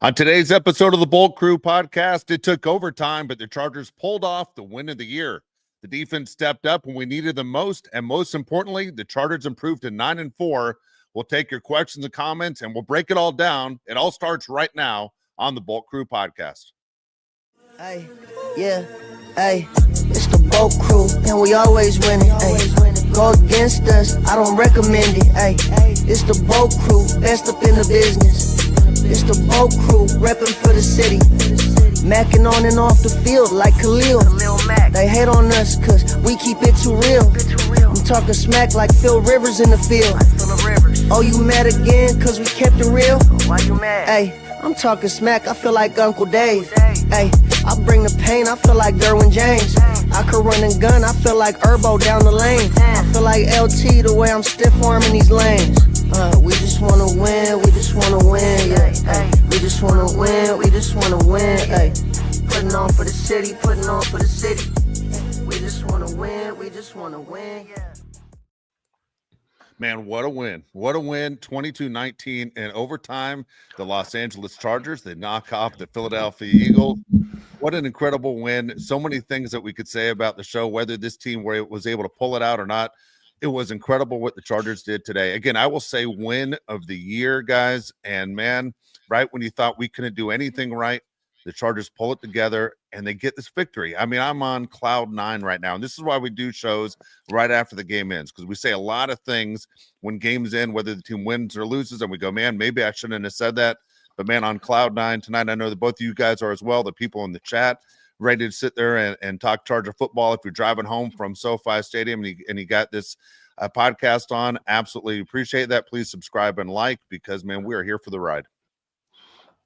On today's episode of the Bolt Crew podcast, it took overtime, but the Chargers pulled off the win of the year. The defense stepped up when we needed them most, and most importantly, the Chargers improved to 9-4. We'll take your questions and comments, and we'll break it all down. It all starts right now on the Bolt Crew podcast. Hey, yeah, hey, it's the Bolt Crew, and we always winning. Hey, go against us, I don't recommend it. Hey, it's the Bolt Crew, best up in the business. It's the Bolt Crew, reppin' for the city. Mackin' on and off the field like Khalil. They hate on us cause we keep it too real. I'm talking smack like Phil Rivers in the field. Oh, you mad again cause we kept it real? Why you mad? Hey, I'm talking smack, I feel like Uncle Dave. Hey, I bring the pain, I feel like Derwin James. I could run and gun, I feel like Herbert down the lane. I feel like LT the way I'm stiff arming these lanes. We just wanna win, we just wanna win, yeah. Ay, we just wanna win, we just wanna win, ay. Putting on for the city, putting on for the city. We just wanna win, we just wanna win, yeah. Man, what a win. What a win. 22-19 in overtime. The Los Angeles Chargers, they knock off the Philadelphia Eagles. What an incredible win. So many things that we could say about the show, whether this team was able to pull it out or not. It was incredible what the Chargers did today. Again, I will say win of the year, guys. And, man, right when you thought we couldn't do anything right, the Chargers pull it together, and they get this victory. I mean, I'm on cloud 9 right now, and this is why we do shows right after the game ends, because we say a lot of things when games end, whether the team wins or loses, and we go, man, maybe I shouldn't have said that. But, man, on cloud 9 tonight, I know that both of you guys are as well, the people in the chat, ready to sit there and talk Charger football. If you're driving home from SoFi Stadium and you got this podcast on, absolutely appreciate that. Please subscribe and like, because, man, we are here for the ride.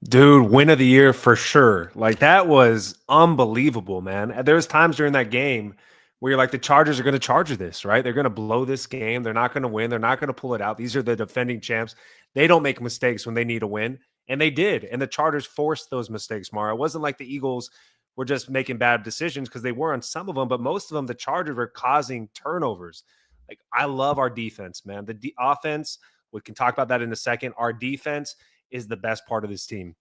Dude, win of the year for sure. Like, that was unbelievable, man. There's times during that game where you're like, the Chargers are going to charge this, right? They're going to blow this game. They're not going to win. They're not going to pull it out. These are the defending champs. They don't make mistakes when they need a win, and they did. And the Chargers forced those mistakes, Mara. It wasn't like the Eagles were just making bad decisions, because they were on some of them, but most of them, the Chargers were causing turnovers. Like, I love our defense, man. The offense, we can talk about that in a second. Our defense is the best part of this team.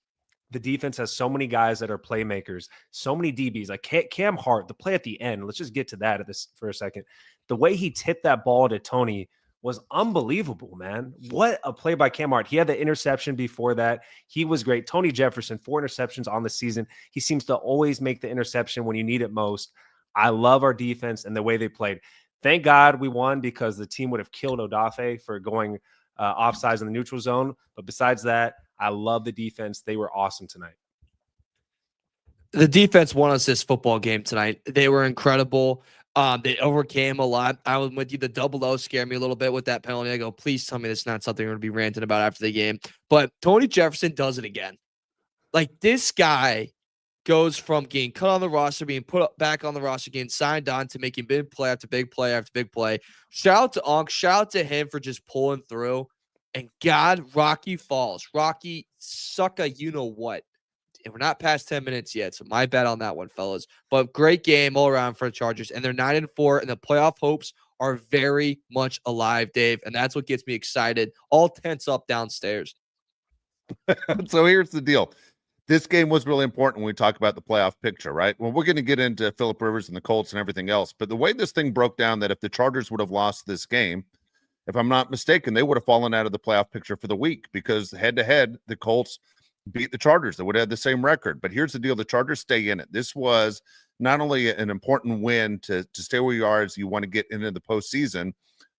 The defense has so many guys that are playmakers, so many DBs. Like Cam Hart, the play at the end, let's just get to that for a second. The way he tipped that ball to Tony was unbelievable, man. What a play by Cam Hart. He had the interception before that. He was great. Tony Jefferson, 4 interceptions on the season. He seems to always make the interception when you need it most. I love our defense and the way they played. Thank God we won, because the team would have killed Odafe for going offsides in the neutral zone. But besides that, I love the defense. They were awesome tonight. The defense won us this football game tonight. They were incredible. They overcame a lot. I was with you. The 0-0 scared me a little bit with that penalty. I go, please tell me that's not something we're going to be ranting about after the game. But Tony Jefferson does it again. Like, this guy goes from getting cut on the roster, being put back on the roster, getting signed on, to making big play after big play after big play. Shout out to Onk. Shout out to him for just pulling through. And God, Rocky Falls. Rocky, sucka, you know what. And we're not past 10 minutes yet, so my bet on that one, fellas. But great game all around for the Chargers. And they're 9-4, and the playoff hopes are very much alive, Dave. And that's what gets me excited. All tense up downstairs. So here's the deal. This game was really important when we talk about the playoff picture, right? Well, we're going to get into Phillip Rivers and the Colts and everything else. But the way this thing broke down, that if the Chargers would have lost this game, if I'm not mistaken, they would have fallen out of the playoff picture for the week, because head-to-head, the Colts beat the Chargers. They would have had the same record. But here's the deal. The Chargers stay in it. This was not only an important win to stay where you are as you want to get into the postseason,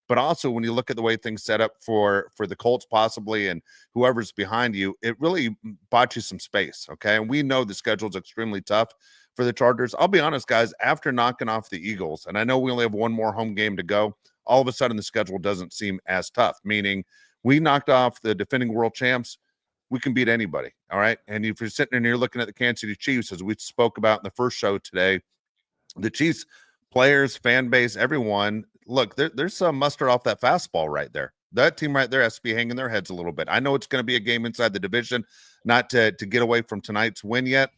but also when you look at the way things set up for the Colts possibly and whoever's behind you, it really bought you some space, okay? And we know the schedule is extremely tough for the Chargers. I'll be honest, guys, after knocking off the Eagles, and I know we only have one more home game to go, all of a sudden the schedule doesn't seem as tough, meaning we knocked off the defending world champs. We can beat anybody, all right? And if you're sitting in here looking at the Kansas City Chiefs, as we spoke about in the first show today, the Chiefs players, fan base, everyone, look, there's some mustard off that fastball right there. That team right there has to be hanging their heads a little bit. I know it's going to be a game inside the division, not to get away from tonight's win yet,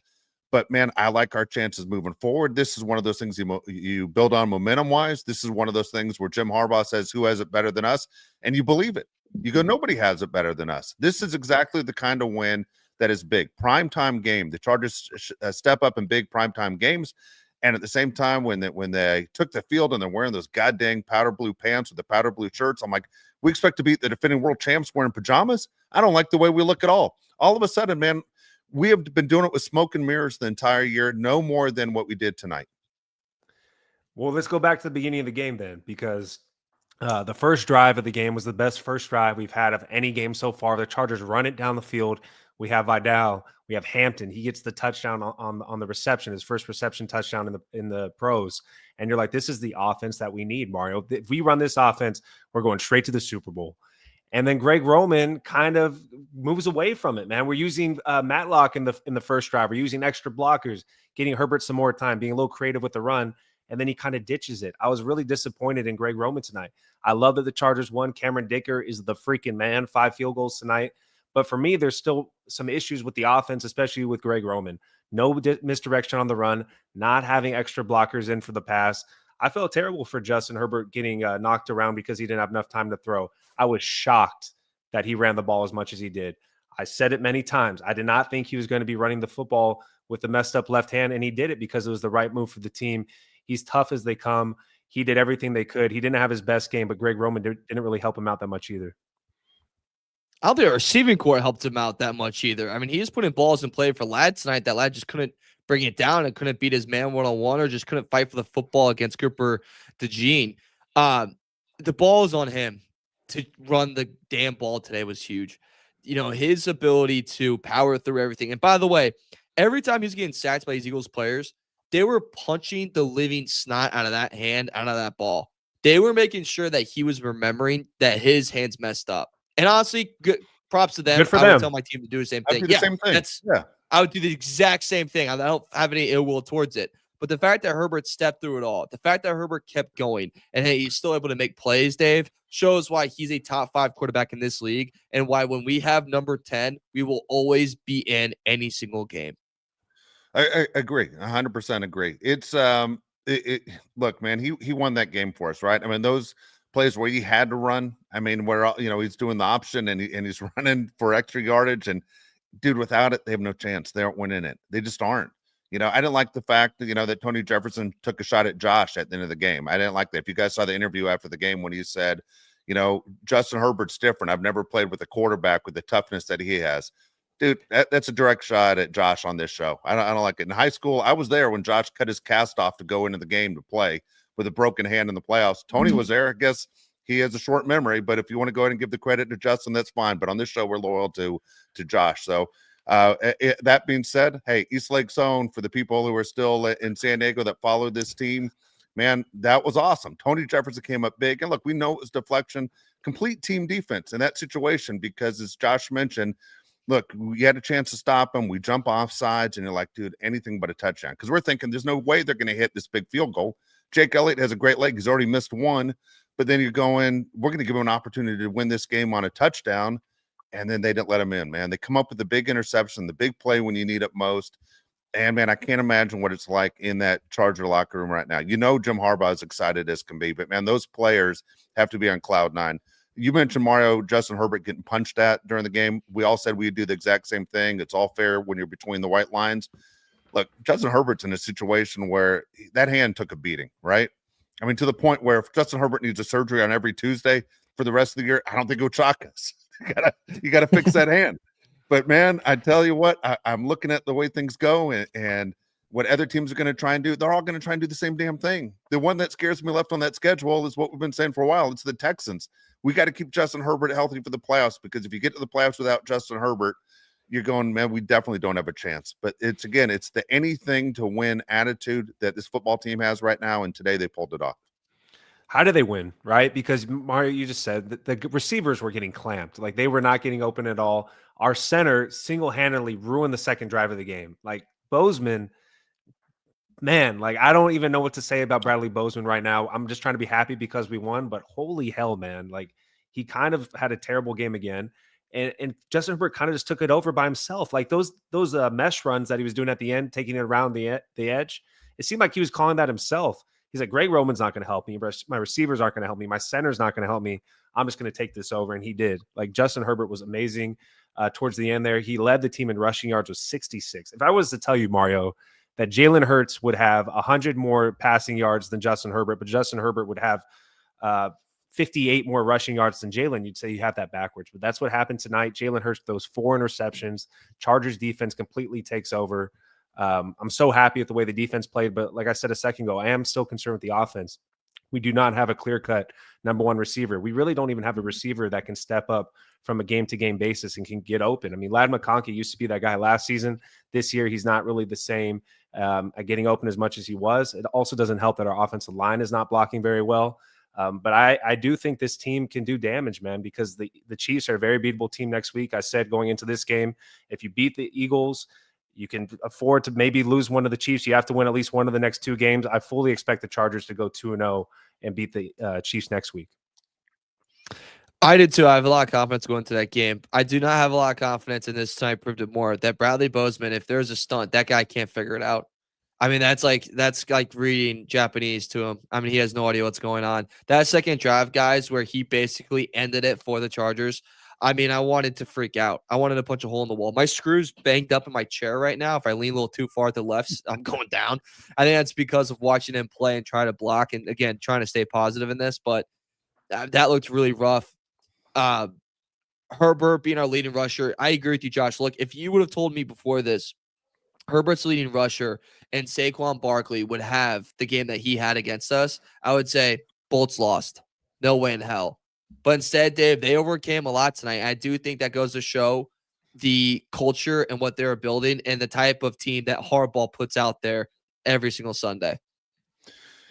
but, man, I like our chances moving forward. This is one of those things you build on momentum-wise. This is one of those things where Jim Harbaugh says, who has it better than us? And you believe it. You go, nobody has it better than us. This is exactly the kind of win that is big. Primetime game. The Chargers step up in big primetime games. And at the same time, when they took the field and they're wearing those goddamn powder blue pants with the powder blue shirts, I'm like, we expect to beat the defending world champs wearing pajamas? I don't like the way we look at all. All of a sudden, man, we have been doing it with smoke and mirrors the entire year, no more than what we did tonight. Well, let's go back to the beginning of the game then, because the first drive of the game was the best first drive we've had of any game so far. The Chargers run it down the field. We have Vidal. We have Hampton. He gets the touchdown on the reception, his first reception touchdown in the pros. And you're like, this is the offense that we need, Mario. If we run this offense, we're going straight to the Super Bowl. And then Greg Roman kind of moves away from it, man. We're using Matlock in the first drive. We're using extra blockers, getting Herbert some more time, being a little creative with the run. And then he kind of ditches it. I was really disappointed in Greg Roman tonight. I love that the Chargers won. Cameron Dicker is the freaking man, 5 field goals tonight. But for me, there's still some issues with the offense, especially with Greg Roman. No misdirection on the run, not having extra blockers in for the pass. I felt terrible for Justin Herbert getting knocked around because he didn't have enough time to throw. I was shocked that he ran the ball as much as he did. I said it many times. I did not think he was going to be running the football with the messed up left hand, and he did it because it was the right move for the team. He's tough as they come. He did everything they could. He didn't have his best game, but Greg Roman didn't really help him out that much either. I don't think our receiving core helped him out that much either. I mean, he was putting balls in play for Ladd tonight. That Ladd just couldn't bring it down and couldn't beat his man one-on-one, or just couldn't fight for the football against Cooper DeJean. The ball is on him to run the damn ball today was huge. You know, his ability to power through everything. And by the way, every time he was getting sacked by these Eagles players, they were punching the living snot out of that hand, out of that ball. They were making sure that he was remembering that his hands messed up. And honestly, good props to them. Good for I them. would tell my team to do the same thing. I'd do the same thing. I would do the exact same thing. I don't have any ill will towards it. But the fact that Herbert stepped through it all, the fact that Herbert kept going, and hey, he's still able to make plays, Dave, shows why he's a top 5 quarterback in this league, and why when we have number 10, we will always be in any single game. I agree. 100% agree. It's look, man, he won that game for us, right? I mean, those plays where he had to run, I mean, where he's doing the option and he's running for extra yardage, and dude, without it, they have no chance. They aren't winning it. They just aren't. I didn't like the fact that, that Tony Jefferson took a shot at Josh at the end of the game. I didn't like that. If you guys saw the interview after the game when he said, Justin Herbert's different. I've never played with a quarterback with the toughness that he has. Dude, that's a direct shot at Josh on this show. I don't like it. In high school, I was there when Josh cut his cast off to go into the game to play with a broken hand in the playoffs. Tony was there. I guess he has a short memory, but if you want to go ahead and give the credit to Justin, that's fine. But on this show, we're loyal to Josh. So that being said, hey, East Lake's own, for the people who are still in San Diego that followed this team, man, that was awesome. Tony Jefferson came up big. And look, we know it was deflection, complete team defense in that situation, because as Josh mentioned, look, we had a chance to stop him. We jump off sides, and you're like, dude, anything but a touchdown. Because we're thinking there's no way they're going to hit this big field goal. Jake Elliott has a great leg. He's already missed one. But then you're going, we're going to give him an opportunity to win this game on a touchdown. And then they didn't let him in, man. They come up with the big interception, the big play when you need it most. And, man, I can't imagine what it's like in that Charger locker room right now. Jim Harbaugh is excited as can be. But, man, those players have to be on cloud 9. You mentioned, Mario, Justin Herbert getting punched at during the game. We all said we'd do the exact same thing. It's all fair when you're between the white lines. Look, Justin Herbert's in a situation where that hand took a beating, right? I mean, to the point where if Justin Herbert needs a surgery on every Tuesday for the rest of the year, I don't think he'll chalk us. You gotta fix that hand. But, man, I tell you what, I'm looking at the way things go and what other teams are going to try and do. They're all going to try and do the same damn thing. The one that scares me left on that schedule is what we've been saying for a while. It's the Texans. We got to keep Justin Herbert healthy for the playoffs, because if you get to the playoffs without Justin Herbert, you're going, man, we definitely don't have a chance. But it's the anything to win attitude that this football team has right now, and today they pulled it off. How did they win, right? Because, Mario, you just said that the receivers were getting clamped. Like, they were not getting open at all. Our center single-handedly ruined the second drive of the game. Like, Bozeman, man, like, I don't even know what to say about Bradley Bozeman right now. I'm just trying to be happy because we won, but holy hell, man. Like, he kind of had a terrible game again. And Justin Herbert kind of just took it over by himself. Like, those mesh runs that he was doing at the end, taking it around the edge, it seemed like he was calling that himself. He's like, Greg Roman's not going to help me. My receivers aren't going to help me. My center's not going to help me. I'm just going to take this over. And he did. Like, Justin Herbert was amazing. towards the end there. He led the team in rushing yards with 66. If I was to tell you, Mario, that Jalen Hurts would have 100 more passing yards than Justin Herbert, but Justin Herbert would have 58 more rushing yards than Jalen, you'd say you have that backwards. But that's what happened tonight. Jalen Hurts, those 4 interceptions. Chargers defense completely takes over. I'm so happy with the way the defense played, but like I said a second ago, I am still concerned with the offense. We do not have a clear-cut number one receiver. We really don't even have a receiver that can step up from a game-to-game basis and can get open. I mean, Ladd McConkey used to be that guy last season. This year, he's not really the same at getting open as much as he was. It also doesn't help that our offensive line is not blocking very well. But I do think this team can do damage, man, because the Chiefs are a very beatable team next week. I said going into this game, if you beat the Eagles, you can afford to maybe lose one of the Chiefs. You have to win at least one of the next 2 games. I fully expect the Chargers to go 2-0 and beat the Chiefs next week. I did too. I have a lot of confidence going into that game. I do not have a lot of confidence in this tonight. Proved it more that Bradley Bozeman, if there's a stunt, that guy can't figure it out. I mean, that's like reading Japanese to him. I mean, he has no idea what's going on. That second drive, guys, where he basically ended it for the Chargers. I mean, I wanted to freak out. I wanted to punch a hole in the wall. My screw's banged up in my chair right now. If I lean a little too far to the left, I'm going down. I think that's because of watching him play and try to block and, again, trying to stay positive in this. But that looked really rough. Herbert being our leading rusher, I agree with you, Josh. Look, if you would have told me before this, Herbert's leading rusher and Saquon Barkley would have the game that he had against us, I would say Bolts lost. No way in hell. But instead, Dave, they overcame a lot tonight. I do think that goes to show the culture and what they're building and the type of team that Harbaugh puts out there every single Sunday.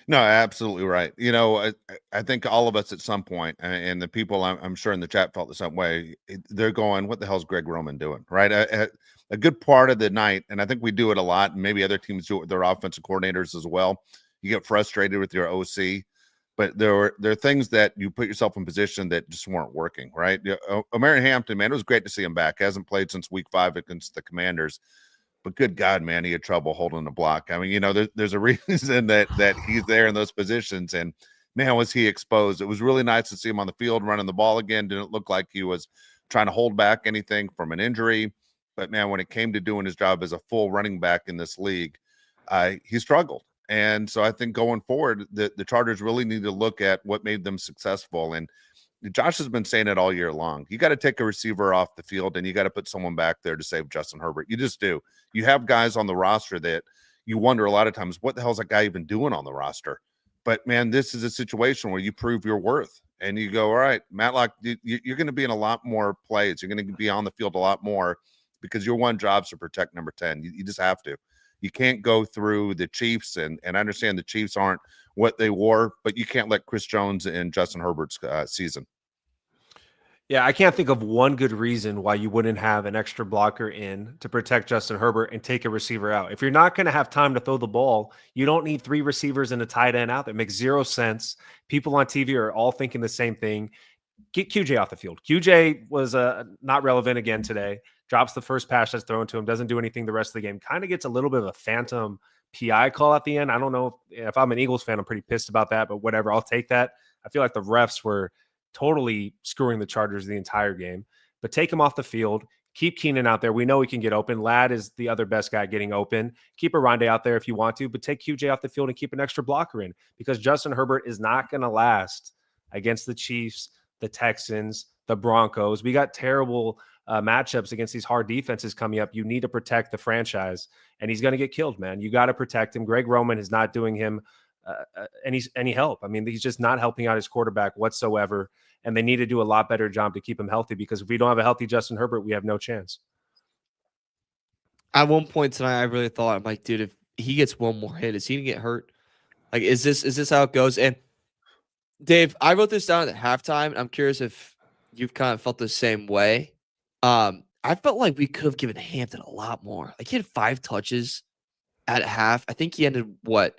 No, absolutely right. You know, I think all of us at some point, and the people I'm sure in the chat felt the same way, they're going, what the hell's Greg Roman doing, right? A good part of the night, and I think we do it a lot, and maybe other teams do it with their offensive coordinators as well. You get frustrated with your OC, but there are things that you put yourself in position that just weren't working, right? Omarion Hampton, man, it was great to see him back. Hasn't played since week 5 against the Commanders. But good God, man, he had trouble holding the block. I mean, you know, there's a reason that he's there in those positions. And, man, was he exposed. It was really nice to see him on the field running the ball again. Didn't look like he was trying to hold back anything from an injury. But, man, when it came to doing his job as a full running back in this league, he struggled. And so I think going forward, the Chargers really need to look at what made them successful. And Josh has been saying it all year long. You got to take a receiver off the field and you got to put someone back there to save Justin Herbert. You just do. You have guys on the roster that you wonder a lot of times, what the hell is that guy even doing on the roster? But, man, this is a situation where you prove your worth and you go, all right, Matlock, you're going to be in a lot more plays. You're going to be on the field a lot more because your one job is to protect number 10. You just have to. You can't go through the Chiefs, and I understand the Chiefs aren't what they were, but you can't let Chris Jones and Justin Herbert's season. Yeah, I can't think of one good reason why you wouldn't have an extra blocker in to protect Justin Herbert and take a receiver out. If you're not going to have time to throw the ball, you don't need 3 receivers and a tight end out there. It makes 0 sense. People on TV are all thinking the same thing. Get QJ off the field. QJ was not relevant again today. Drops the first pass that's thrown to him. Doesn't do anything the rest of the game. Kind of gets a little bit of a phantom PI call at the end. I don't know if I'm an Eagles fan, I'm pretty pissed about that, but whatever. I'll take that. I feel like the refs were totally screwing the Chargers the entire game. But take him off the field. Keep Keenan out there. We know he can get open. Ladd is the other best guy getting open. Keep Arande out there if you want to, but take QJ off the field and keep an extra blocker in because Justin Herbert is not going to last against the Chiefs, the Texans, the Broncos. We got terrible matchups against these hard defenses coming up. You need to protect the franchise, and he's going to get killed, man. You got to protect him. Greg Roman is not doing him any help. I mean, he's just not helping out his quarterback whatsoever, and they need to do a lot better job to keep him healthy because if we don't have a healthy Justin Herbert, we have no chance. At one point tonight, I really thought, I'm like, dude, if he gets one more hit, is he going to get hurt? Like, is this how it goes? And Dave, I wrote this down at halftime. I'm curious if you've kind of felt the same way. I felt like we could have given Hampton a lot more. Like he had 5 touches at half. I think he ended with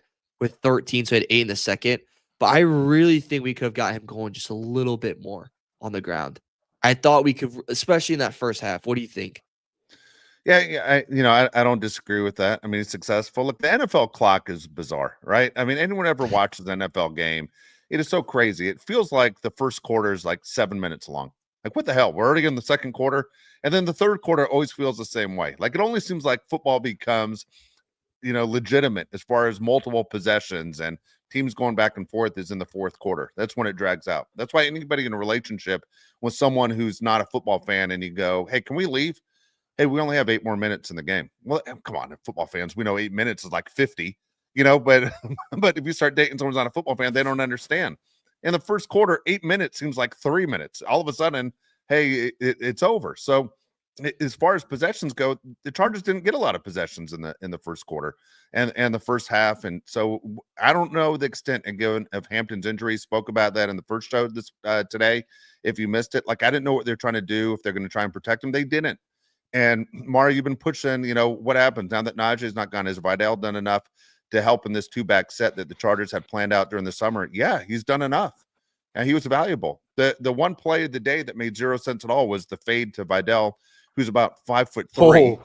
13, so he had 8 in the second. But I really think we could have got him going just a little bit more on the ground. I thought we could, especially in that first half. What do you think? Yeah, I don't disagree with that. I mean, it's successful. Look, the NFL clock is bizarre, right? I mean, anyone ever watches an NFL game, it is so crazy. It feels like the first quarter is like 7 minutes long. Like, what the hell? We're already in the second quarter. And then the third quarter always feels the same way. Like, it only seems like football becomes, legitimate as far as multiple possessions and teams going back and forth is in the fourth quarter. That's when it drags out. That's why anybody in a relationship with someone who's not a football fan and you go, hey, can we leave? Hey, we only have 8 more minutes in the game. Well, come on, football fans, we know 8 minutes is like 50, but but if you start dating someone who's not a football fan, they don't understand. In the first quarter, 8 minutes seems like 3 minutes. All of a sudden, hey, it's over. So as far as possessions go, the Chargers didn't get a lot of possessions in the first quarter and the first half. And so I don't know the extent and given of Hampton's injury. Spoke about that in the first show this today. If you missed it, like I didn't know what they're trying to do, if they're going to try and protect him. They didn't. And Mario, you've been pushing, what happens now that Najee's not gone? Has Vidal done enough to help in this 2-back set that the Chargers had planned out during the summer? Yeah, he's done enough. And he was valuable. The one play of the day that made 0 sense at all was the fade to Vidal, who's about 5'3".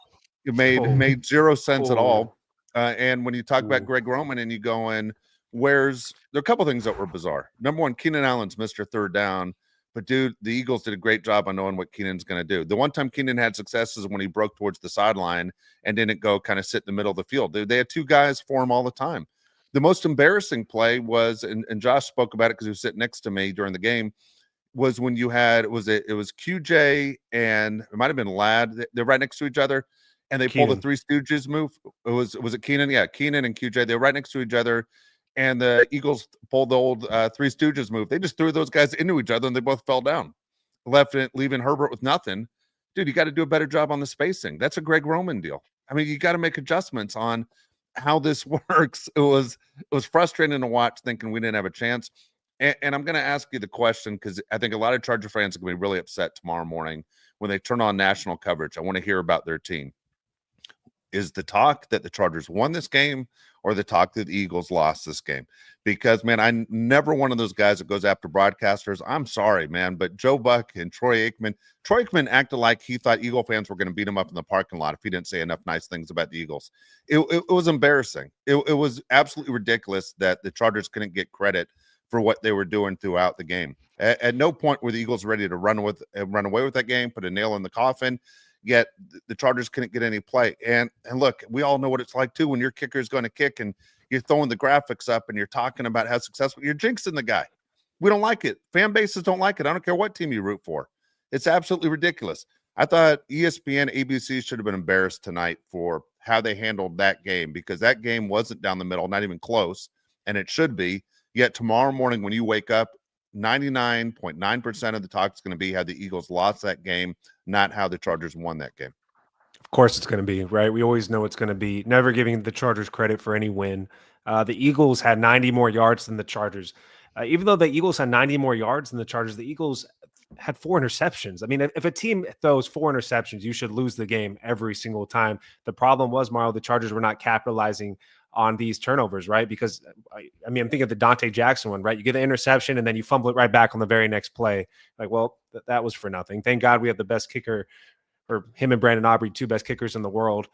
It made 0 sense at all. And when you talk about Greg Roman and you go in, there are a couple things that were bizarre. Number one, Keenan Allen's Mr. Third Down. But, dude, the Eagles did a great job on knowing what Keenan's going to do. The one time Keenan had success is when he broke towards the sideline and didn't go kind of sit in the middle of the field. They had 2 guys for him all the time. The most embarrassing play was, and Josh spoke about it because he was sitting next to me during the game, was when you had, it was QJ and it might have been Ladd. They're right next to each other, and they pull the Three Stooges move. Was it Keenan? Yeah, Keenan and QJ. They were right next to each other. And the Eagles pulled the old Three Stooges move. They just threw those guys into each other, and they both fell down, leaving Herbert with nothing. Dude, you got to do a better job on the spacing. That's a Greg Roman deal. I mean, you got to make adjustments on how this works. It was frustrating to watch, thinking we didn't have a chance. And I'm going to ask you the question because I think a lot of Charger fans are going to be really upset tomorrow morning when they turn on national coverage. I want to hear about their team. Is the talk that the Chargers won this game or the talk that the Eagles lost this game? Because, man, I'm never one of those guys that goes after broadcasters. I'm sorry, man, but Joe Buck and Troy Aikman acted like he thought Eagle fans were going to beat him up in the parking lot if he didn't say enough nice things about the Eagles. It was embarrassing. It was absolutely ridiculous that the Chargers couldn't get credit for what they were doing throughout the game. At no point were the Eagles ready to run away with that game, put a nail in the coffin. Yet the Chargers couldn't get any play. And look, we all know what it's like, too, when your kicker is going to kick and you're throwing the graphics up and you're talking about how successful you're jinxing the guy. We don't like it. Fan bases don't like it. I don't care what team you root for. It's absolutely ridiculous. I thought ESPN, ABC should have been embarrassed tonight for how they handled that game because that game wasn't down the middle, not even close, and it should be. Yet tomorrow morning when you wake up, 99.9% of the talk is going to be how the Eagles lost that game, not how the Chargers won that game. Of course it's going to be, right? We always know it's going to be. Never giving the Chargers credit for any win. The Eagles had 90 more yards than the Chargers. Even though the Eagles had 90 more yards than the Chargers, the Eagles had 4 interceptions. I mean, if a team throws 4 interceptions, you should lose the game every single time. The problem was, Mario, the Chargers were not capitalizing on these turnovers, right? Because, I mean, I'm thinking of the Dante Jackson one, right? You get the interception and then you fumble it right back on the very next play. Like, well, that was for nothing. Thank God we have the best kicker, or him and Brandon Aubrey, 2 best kickers in the world.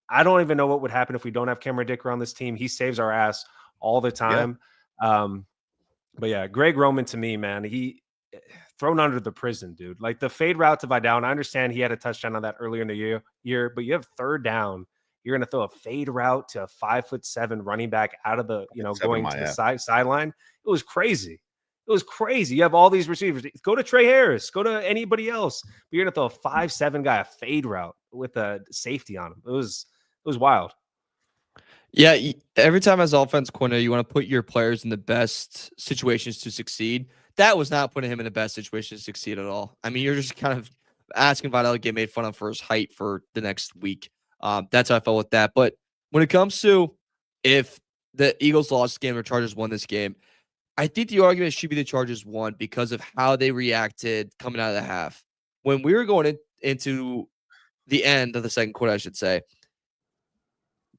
I don't even know what would happen if we don't have Cameron Dicker on this team. He saves our ass all the time. Yeah. But yeah, Greg Roman to me, man, he thrown under the prison, dude. Like the fade route to Vidal, and I understand he had a touchdown on that earlier in the year, but you have 3rd down. You're going to throw a fade route to a 5'7" running back out of the, going to the sideline. It was crazy. It was crazy. You have all these receivers. Go to Trey Harris. Go to anybody else. But you're going to throw a 5'7" guy a fade route with a safety on him. It was wild. Yeah, every time as offense coordinator, you want to put your players in the best situations to succeed. That was not putting him in the best situation to succeed at all. I mean, you're just kind of asking Vidal to get made fun of for his height for the next week. That's how I felt with that. But when it comes to if the Eagles lost this game or Chargers won this game, I think the argument should be the Chargers won because of how they reacted coming out of the half. When we were going into the end of the second quarter, I should say,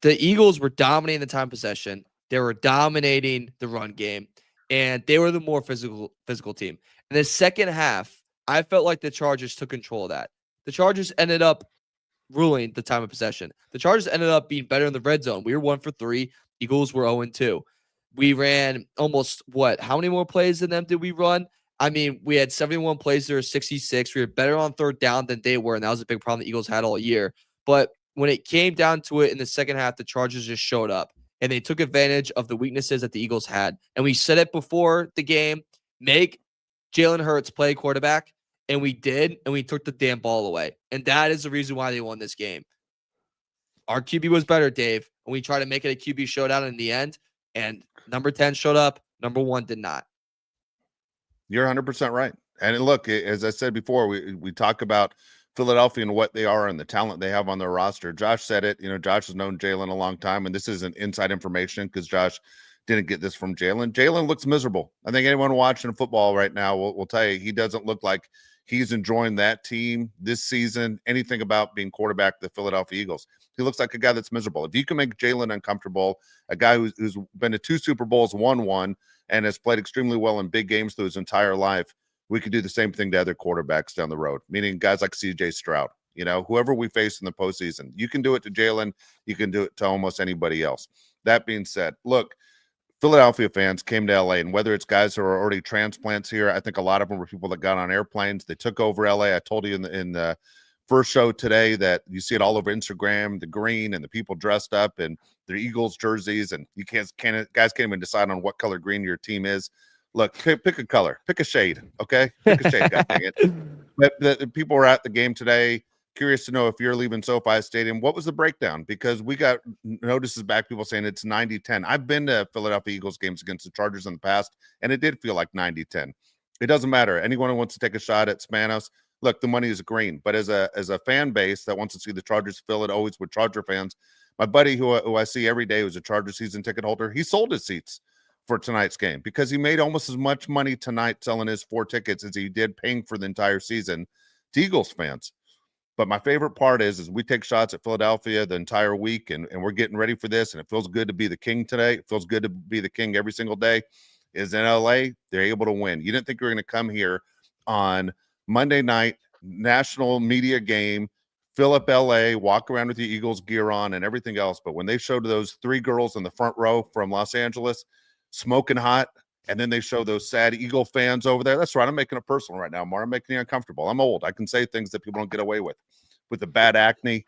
the Eagles were dominating the time possession. They were dominating the run game, and they were the more physical team. In the second half, I felt like the Chargers took control of that. The Chargers ended up ruling the time of possession. The Chargers ended up being better in the red zone. We were 1 for 3. Eagles were 0-2. We ran almost how many more plays than them did we run? I mean, we had 71 plays, there were 66. We were better on third down than they were, and that was a big problem the Eagles had all year. But when it came down to it in the second half, the Chargers just showed up, and they took advantage of the weaknesses that the Eagles had. And we said it before the game, make Jalen Hurts play quarterback, and we did, and we took the damn ball away. And that is the reason why they won this game. Our QB was better, Dave, and we tried to make it a QB showdown in the end, and number 10 showed up, number 1 did not. You're 100% right. And look, as I said before, we talk about Philadelphia and what they are and the talent they have on their roster. Josh said it. Josh has known Jalen a long time, and this isn't inside information because Josh didn't get this from Jalen. Jalen looks miserable. I think anyone watching football right now will tell you he doesn't look like he's enjoying that team this season, anything about being quarterback of the Philadelphia Eagles. He looks like a guy that's miserable. If you can make Jalen uncomfortable, a guy who's been to 2 Super Bowls, won one, and has played extremely well in big games through his entire life, we could do the same thing to other quarterbacks down the road, meaning guys like CJ Stroud, whoever we face in the postseason. You can do it to Jalen. You can do it to almost anybody else. That being said, look, Philadelphia fans came to LA, and whether it's guys who are already transplants here, I think a lot of them were people that got on airplanes. They took over LA. I told you in the first show today that you see it all over Instagram, the green and the people dressed up in their Eagles jerseys, and you guys can't even decide on what color green your team is. Look, pick a color, pick a shade, okay? Pick a shade, God dang it. But the people were at the game today. Curious to know if you're leaving SoFi Stadium, what was the breakdown? Because we got notices back, people saying it's 90-10. I've been to Philadelphia Eagles games against the Chargers in the past, and it did feel like 90-10. It doesn't matter. Anyone who wants to take a shot at Spanos, look, the money is green. But as a fan base that wants to see the Chargers fill it always with Charger fans, my buddy who I see every day who's a Charger season ticket holder, he sold his seats for tonight's game because he made almost as much money tonight selling his 4 tickets as he did paying for the entire season to Eagles fans. But my favorite part is we take shots at Philadelphia the entire week, and we're getting ready for this, and it feels good to be the king today. It feels good to be the king every single day. Is in LA, they're able to win. You didn't think you were going to come here on Monday night, national media game, fill up LA, walk around with your Eagles gear on and everything else. But when they showed those 3 girls in the front row from Los Angeles, smoking hot, and then they show those sad Eagle fans over there. That's right. I'm making it personal right now, Mar. I'm making you uncomfortable. I'm old. I can say things that people don't get away with the bad acne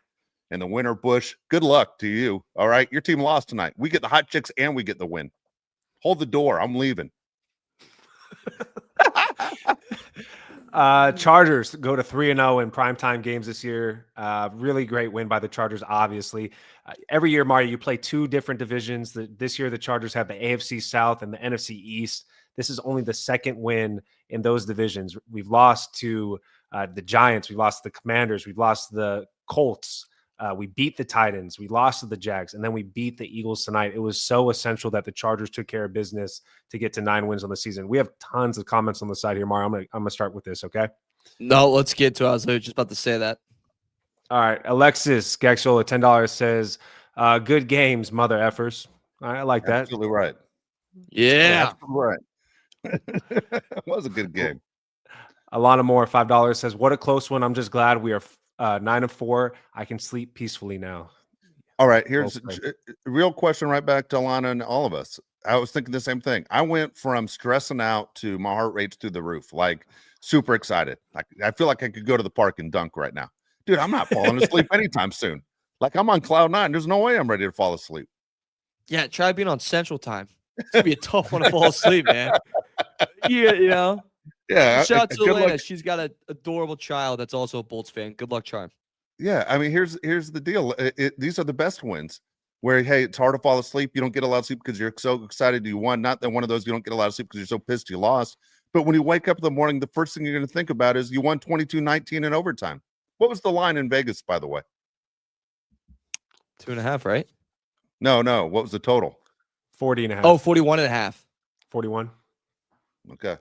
and the winter bush. Good luck to you. All right. Your team lost tonight. We get the hot chicks and we get the win. Hold the door. I'm leaving. Chargers go to 3-0 in primetime games this year. Really great win by the Chargers, obviously. Every year, Mario, you play 2 different divisions. This year, the Chargers have the AFC South and the NFC East. This is only the 2nd win in those divisions. We've lost to the Giants. We've lost to the Commanders. We've lost to the Colts. We beat the Titans. We lost to the Jags. And then we beat the Eagles tonight. It was so essential that the Chargers took care of business to get to 9 wins on the season. We have tons of comments on the side here, Mario. I'm gonna start with this, okay? No, let's get to it. I was just about to say that. All right. Alexis Gaxola, $10 says, good games, mother effers. I like that. Absolutely right. Yeah. Absolutely right. It was a good game. Alana Moore, $5 says, what a close one. I'm just glad we are 9-4. I can sleep peacefully now. All right. Here's a real question right back to Alana and all of us. I was thinking the same thing. I went from stressing out to my heart rate's through the roof, like super excited. I feel like I could go to the park and dunk right now. Dude, I'm not falling asleep anytime soon. Like I'm on cloud 9. There's no way I'm ready to fall asleep. Yeah, try being on Central Time. It's gonna be a tough one to fall asleep, man. Yeah. Shout out to Elena. She's got an adorable child that's also a Bolts fan. Good luck, Charm. Yeah, I mean, here's the deal. These are the best wins where, hey, it's hard to fall asleep. You don't get a lot of sleep because you're so excited you won. Not that one of those you don't get a lot of sleep because you're so pissed you lost. But when you wake up in the morning, the first thing you're going to think about is you won 22-19 in overtime. What was the line in Vegas, by the way? 2.5, right? No. What was the total? 40.5. Oh, 41.5. 41. Okay.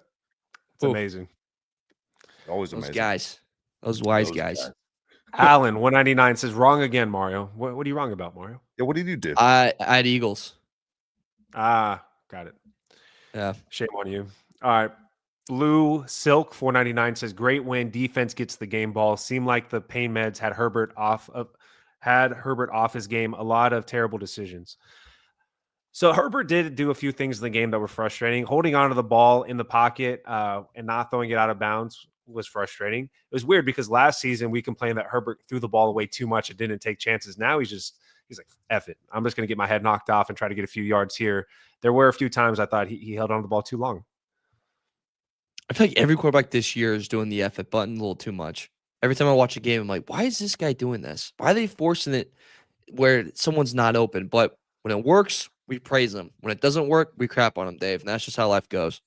It's amazing. Always amazing. Those guys. Those wise guys. Alan, 199 says, wrong again, Mario. What are you wrong about, Mario? Yeah, what did you do? I had Eagles. Got it. Yeah. Shame on you. All right. Blue Silk, 499 says, great win. Defense gets the game ball. Seemed like the pain meds had Herbert off his game. A lot of terrible decisions. So Herbert did do a few things in the game that were frustrating. Holding onto the ball in the pocket and not throwing it out of bounds was frustrating. It was weird because last season we complained that Herbert threw the ball away too much and didn't take chances. Now he's like, F it. I'm just going to get my head knocked off and try to get a few yards here. There were a few times I thought he held onto the ball too long. I feel like every quarterback this year is doing the F it button a little too much. Every time I watch a game, I'm like, why is this guy doing this? Why are they forcing it where someone's not open? But when it works, we praise them. When it doesn't work, we crap on them, Dave. And that's just how life goes.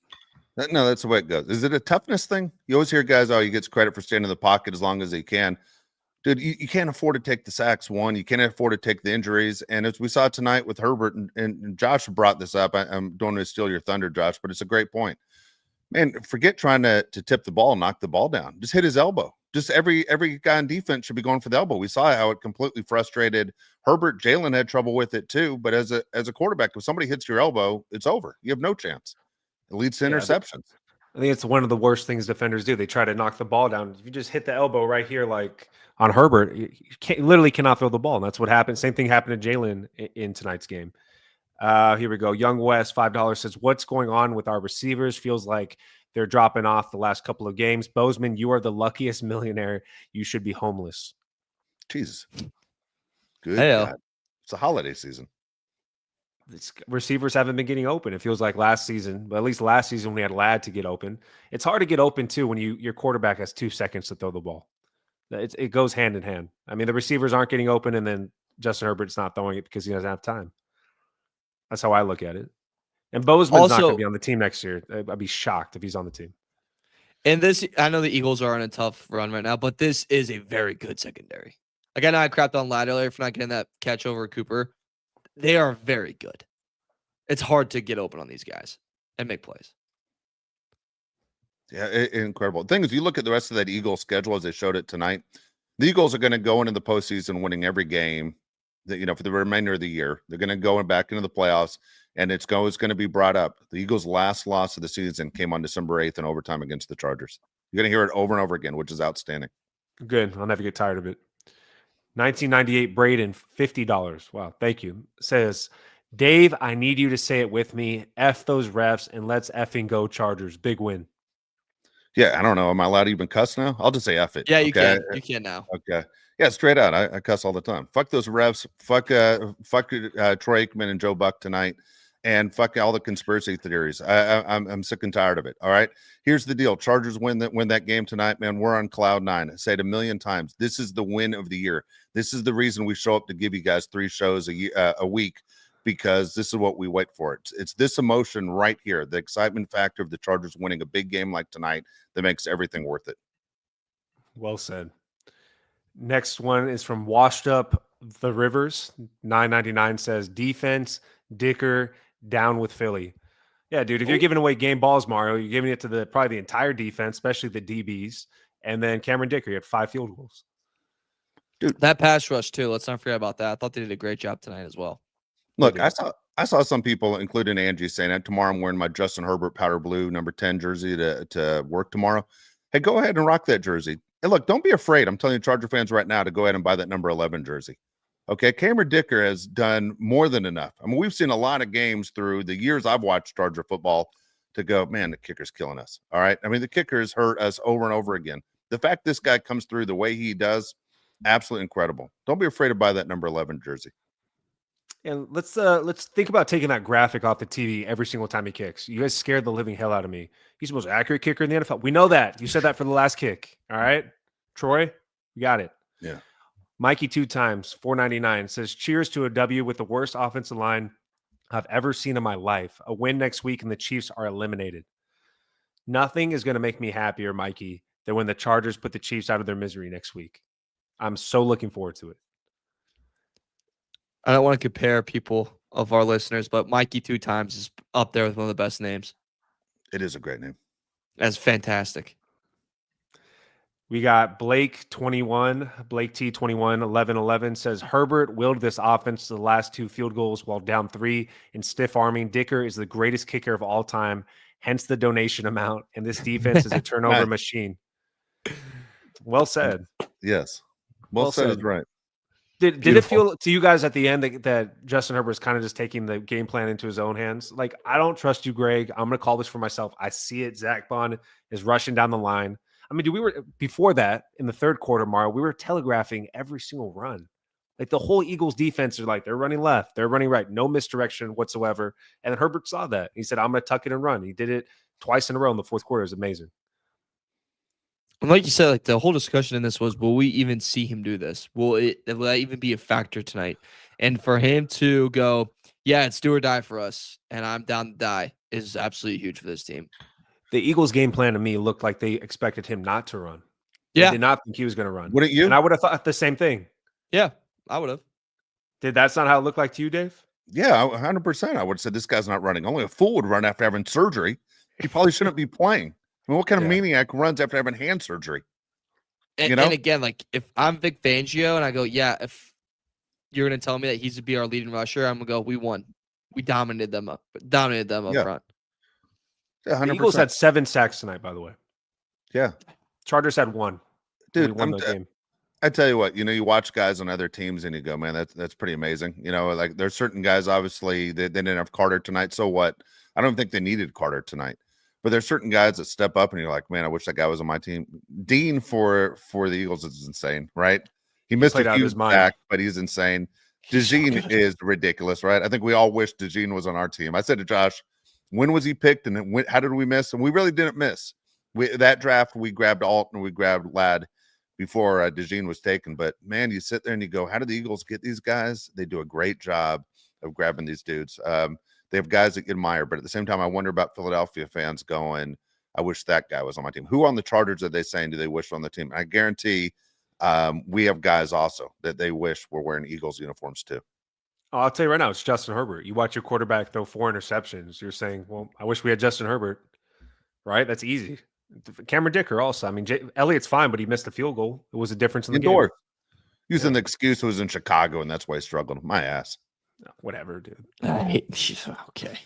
No, that's the way it goes. Is it a toughness thing? You always hear guys, he gets credit for staying in the pocket as long as he can. Dude, you can't afford to take the sacks, one. You can't afford to take the injuries. And as we saw tonight with Herbert, and Josh brought this up, I'm don't want to steal your thunder, Josh, but it's a great point. Man, forget trying to tip the ball, knock the ball down. Just hit his elbow. Just every guy on defense should be going for the elbow. We saw how it completely frustrated Herbert. Jalen had trouble with it too. But as a quarterback, if somebody hits your elbow, it's over. You have no chance. It leads to interceptions. I think it's one of the worst things defenders do. They try to knock the ball down. If you just hit the elbow right here, like on Herbert, you literally cannot throw the ball. And that's what happened. Same thing happened to Jalen in tonight's game. Here we go. Young West, $5 says, what's going on with our receivers? Feels like they're dropping off the last couple of games. Bozeman, you are the luckiest millionaire. You should be homeless. Jesus. Good. Hey-o. God. It's a holiday season. Receivers haven't been getting open. It feels like last season, but at least last season we had Ladd to get open. It's hard to get open too when your quarterback has 2 seconds to throw the ball. It goes hand in hand. I mean, the receivers aren't getting open, and then Justin Herbert's not throwing it because he doesn't have time. That's how I look at it. And Bozeman's not going to be on the team next year. I'd be shocked if he's on the team. And this, I know the Eagles are on a tough run right now, but this is a very good secondary. Like I know I crapped on Ladd earlier for not getting that catch over Cooper. They are very good. It's hard to get open on these guys and make plays. Yeah, incredible. The thing is, you look at the rest of that Eagles schedule as they showed it tonight. The Eagles are going to go into the postseason winning every game. For the remainder of the year, they're going to go back into the playoffs, and it's going to be brought up. The Eagles' last loss of the season came on December 8th in overtime against the Chargers. You're going to hear it over and over again, which is outstanding. Good. I'll never get tired of it. 1998 Braden, $50. Wow, thank you. Says, Dave, I need you to say it with me. F those refs and let's effing go Chargers. Big win. Yeah, I don't know. Am I allowed to even cuss now? I'll just say F it. Yeah, you can. You can now. Okay. Yeah, straight out. I cuss all the time. Fuck those refs. Fuck Troy Aikman and Joe Buck tonight. And fuck all the conspiracy theories. I'm sick and tired of it. All right. Here's the deal. Chargers win that game tonight, man. We're on cloud 9. I say it a million times. This is the win of the year. This is the reason we show up to give you guys 3 shows a week, because this is what we wait for. It's this emotion right here, the excitement factor of the Chargers winning a big game like tonight, that makes everything worth it. Well said. Next one is from Washed Up the Rivers. 999 says, defense, Dicker, down with Philly. Yeah, dude, if you're giving away game balls, Mario, you're giving it to probably the entire defense, especially the DBs. And then Cameron Dicker, he had 5 field goals. Dude, that pass rush too. Let's not forget about that. I thought they did a great job tonight as well. Look, I saw some people, including Angie, saying that tomorrow I'm wearing my Justin Herbert powder blue number 10 jersey to work tomorrow. Hey, go ahead and rock that jersey. And look, don't be afraid. I'm telling you, Charger fans right now, to go ahead and buy that number 11 jersey. Okay, Cameron Dicker has done more than enough. I mean, we've seen a lot of games through the years I've watched Charger football to go, man, the kicker's killing us. All right. I mean, the kickers hurt us over and over again. The fact this guy comes through the way he does, absolutely incredible. Don't be afraid to buy that number 11 jersey. And let's think about taking that graphic off the TV every single time he kicks. You guys scared the living hell out of me. He's the most accurate kicker in the NFL. We know that. You said that for the last kick. All right, Troy, you got it. Yeah. Mikey 2 times, $4.99 says, cheers to a W with the worst offensive line I've ever seen in my life. A win next week and the Chiefs are eliminated. Nothing is going to make me happier, Mikey, than when the Chargers put the Chiefs out of their misery next week. I'm so looking forward to it. I don't want to compare people of our listeners, but Mikey 2 times is up there with one of the best names. It is a great name. That's fantastic. We got Blake 21, Blake T 21, 11 says Herbert willed this offense to the last 2 field goals while down 3 in stiff arming. Dicker is the greatest kicker of all time, hence the donation amount. And this defense is a turnover machine. Well said. Yes. Well said is right. Did it Beautiful. feel to you guys at the end that Justin Herbert is kind of just taking the game plan into his own hands? Like, I don't trust you, Greg. I'm going to call this for myself. I see it. Zach Bond is rushing down the line. I mean, we were before that in the third quarter, Mario, we were telegraphing every single run. Like the whole Eagles defense are like, they're running left, they're running right, no misdirection whatsoever. And then Herbert saw that. He said, I'm going to tuck it and run. He did it twice in a row in the fourth quarter. It was amazing. And like you said, like the whole discussion in this was, will we even see him do this? Will that even be a factor tonight? And for him to go, yeah, it's do or die for us, and I'm down to die, is absolutely huge for this team. The Eagles game plan to me looked like they expected him not to run. Yeah. They did not think he was going to run. Wouldn't you? And I would have thought the same thing. Yeah, I would have. That's not how it looked like to you, Dave? Yeah, 100%. I would have said this guy's not running. Only a fool would run after having surgery. He probably shouldn't be playing. I mean, what kind of maniac runs after having hand surgery? And again, like if I'm Vic Fangio and I go, yeah, if you're gonna tell me that he's to be our leading rusher, I'm gonna go, we won. We dominated them up front. Yeah, The Eagles had 7 sacks tonight, by the way. Yeah. Chargers had 1. Dude, we won the game. I tell you what, you watch guys on other teams and you go, man, that's pretty amazing. Like there's certain guys, obviously, they didn't have Carter tonight. So what? I don't think they needed Carter tonight. But there's certain guys that step up and you're like, man, I wish that guy was on my team. Dean for the Eagles is insane, right? He missed a huge sack, but he's insane. DeJean is ridiculous, right? I think we all wish DeJean was on our team. I said to Josh, when was he picked and how did we miss? And we really didn't miss. That draft, we grabbed Alt and we grabbed Ladd before DeJean was taken. But, man, you sit there and you go, how do the Eagles get these guys? They do a great job of grabbing these dudes. They have guys that you admire, but at the same time, I wonder about Philadelphia fans going, I wish that guy was on my team. Who on the Chargers are they saying do they wish on the team? I guarantee we have guys also that they wish were wearing Eagles uniforms too. Oh, I'll tell you right now, it's Justin Herbert. You watch your quarterback throw 4 interceptions. You're saying, well, I wish we had Justin Herbert, right? That's easy. Cameron Dicker also. I mean, Elliott's fine, but he missed a field goal. It was a difference in the game. Using the excuse it was in Chicago, and that's why he struggled. My ass. Whatever, dude. Okay.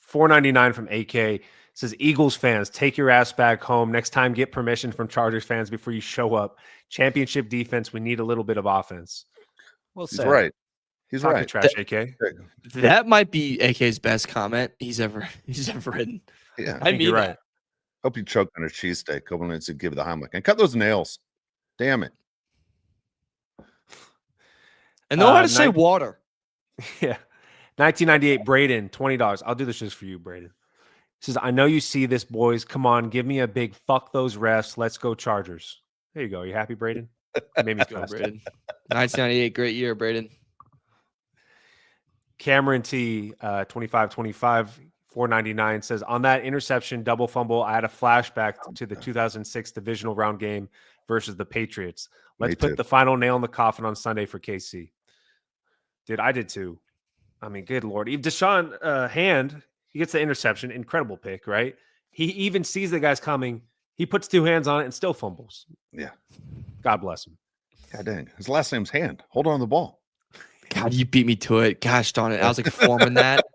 $4.99 from AK says, Eagles fans, take your ass back home. Next time, get permission from Chargers fans before you show up. Championship defense, we need a little bit of offense. Well said. He's right. He's Talking right. trash, AK. That might be AK's best comment he's ever written. Yeah, I mean, you're right. Hope you choked on a cheesesteak. Hope it's to give the Heimlich and cut those nails. Damn it. And know how to say water. Yeah. 1998, Braden, $20. I'll do this just for you, Braden. He says, I know you see this, boys. Come on, give me a big fuck those refs. Let's go Chargers. There you go. You happy, Braden? Made me feel Braden. 1998, great year, Braden. Cameron T, 2525, $4.99 says, on that interception double fumble, I had a flashback to the 2006 divisional round game versus the Patriots. Let's put the final nail in the coffin on Sunday for KC. Dude, I did too. I mean, good Lord. If Deshaun Hand, he gets the interception, incredible pick, right? He even sees the guys coming. He puts 2 hands on it and still fumbles. Yeah. God bless him. God dang. His last name's Hand. Hold on the ball. God, you beat me to it. Gosh darn it. I was like forming that.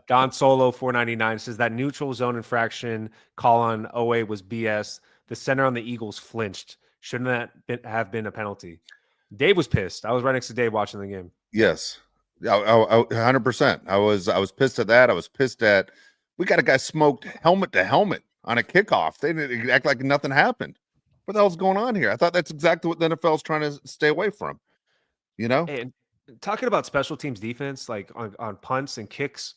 Don Solo, $4.99 says that neutral zone infraction call on OA was BS. The center on the Eagles flinched. Shouldn't that have been a penalty? Dave was pissed. I was right next to Dave watching the game. Yes, 100%. I was pissed at that. I was pissed at we got a guy smoked helmet to helmet on a kickoff. They didn't act like nothing happened. What the hell's going on here? I thought that's exactly what the NFL is trying to stay away from. And talking about special teams defense, like on punts and kicks,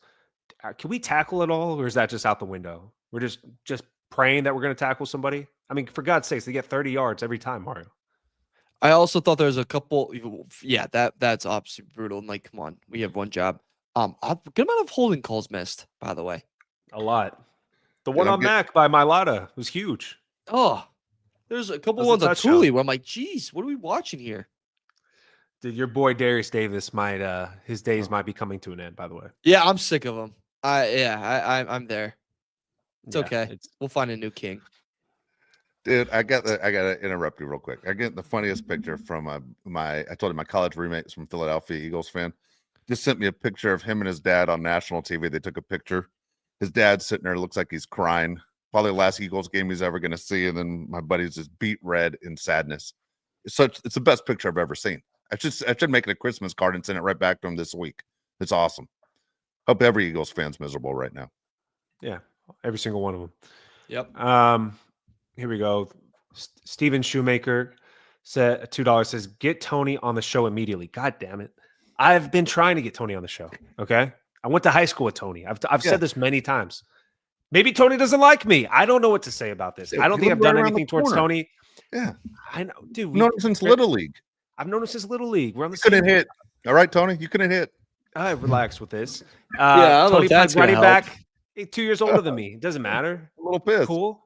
can we tackle at all, or is that just out the window? We're just praying that we're going to tackle somebody. I mean, for God's sakes, they get 30 yards every time, Mario. I also thought there was a couple. Yeah, that's obviously brutal. And like, come on, we have one job. A good amount of holding calls missed, by the way. A lot. The one on Mac by Mailata was huge. Oh, there's a couple ones on Thule where I'm like, geez, what are we watching here? Dude, your boy Darius Davis might his days might be coming to an end, by the way. Yeah, I'm sick of him. I'm there. It's okay. We'll find a new king. Dude, I gotta interrupt you real quick. I get the funniest picture from I told you my college roommate's from Philadelphia, Eagles fan. Just sent me a picture of him and his dad on national TV. They took a picture. His dad's sitting there, looks like he's crying. Probably the last Eagles game he's ever gonna see. And then my buddy's just beat red in sadness. It's the best picture I've ever seen. I should make it a Christmas card and send it right back to him this week. It's awesome. Hope every Eagles fan's miserable right now. Yeah, every single one of them. Yep. Here we go. Steven Shoemaker said $2 says, get Tony on the show immediately. God damn it. I've been trying to get Tony on the show. Okay. I went to high school with Tony. I've said this many times. Maybe Tony doesn't like me. I don't know what to say about this. I don't think I've done anything towards Tony. Yeah. I know, dude. We've known him since Little League. I've known him since Little League. We're on the same. Couldn't hit. All right, Tony. You couldn't hit. I relax with this. Yeah, Tony plays running back. Help. 2 years older than me. It doesn't matter. A little pissed. Cool.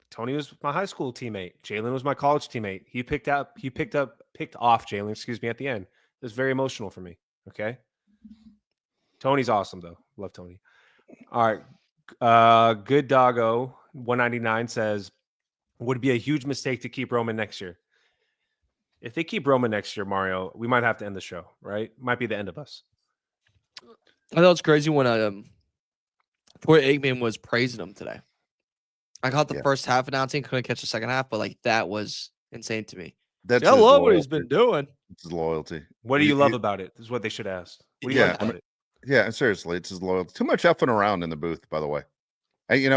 Tony was my high school teammate. Jalen was my college teammate. He picked off Jalen, excuse me, at the end. It was very emotional for me. Okay. Tony's awesome though. Love Tony. All right. Good Doggo 199 says, would it be a huge mistake to keep Roman next year? If they keep Roman next year, Mario, we might have to end the show, right? Might be the end of us. I know it's crazy when poor Eggman was praising him today. I caught the first half announcing, couldn't catch the second half, but like that was insane to me. That's I love what he's been doing. It's his loyalty. What do you love about it? This is what they should ask. What do you love about it? Yeah, seriously, it's his loyalty. Too much effing around in the booth, by the way. Hey,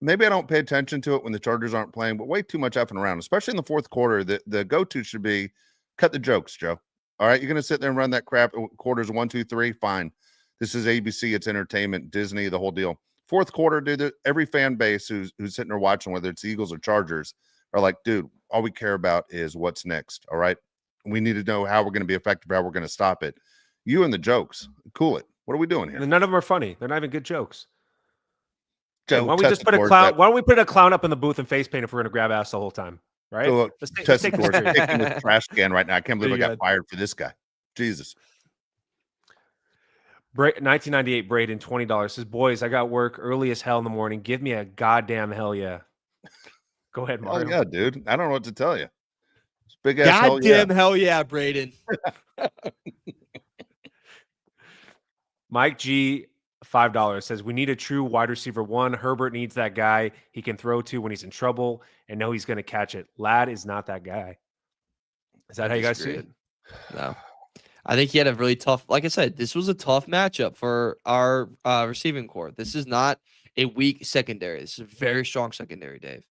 maybe I don't pay attention to it when the Chargers aren't playing, but way too much effing around, especially in the fourth quarter. The go-to should be cut the jokes, Joe. All right, you're gonna sit there and run that crap. Quarters 1, 2, 3, fine. This is ABC. It's entertainment, Disney, the whole deal. Fourth quarter, dude. Every fan base who's sitting there watching, whether it's Eagles or Chargers, are like, dude, all we care about is what's next. All right, we need to know how we're going to be effective, how we're going to stop it. You and the jokes, cool it. What are we doing here? And none of them are funny. They're not even good jokes. Joe, why don't we just put a clown? Why don't we put a clown up in the booth and face paint if we're going to grab ass the whole time? Right? So, let's take this taking this trash can right now. I can't believe I got fired for this guy. Jesus. 1998 Braden $20 says, boys, I got work early as hell in the morning. Give me a goddamn hell yeah. Go ahead, Mario. Oh yeah, dude. I don't know what to tell you. It's big ass goddamn hell yeah, Braden. Mike G $5 says, we need a true wide receiver one. Herbert needs that guy he can throw to when he's in trouble and know he's going to catch it. Ladd is not that guy. Is that how you guys see it? No. I think he had a really tough, like I said, this was a tough matchup for our receiving core. This is not a weak secondary. This is a very strong secondary, Dave.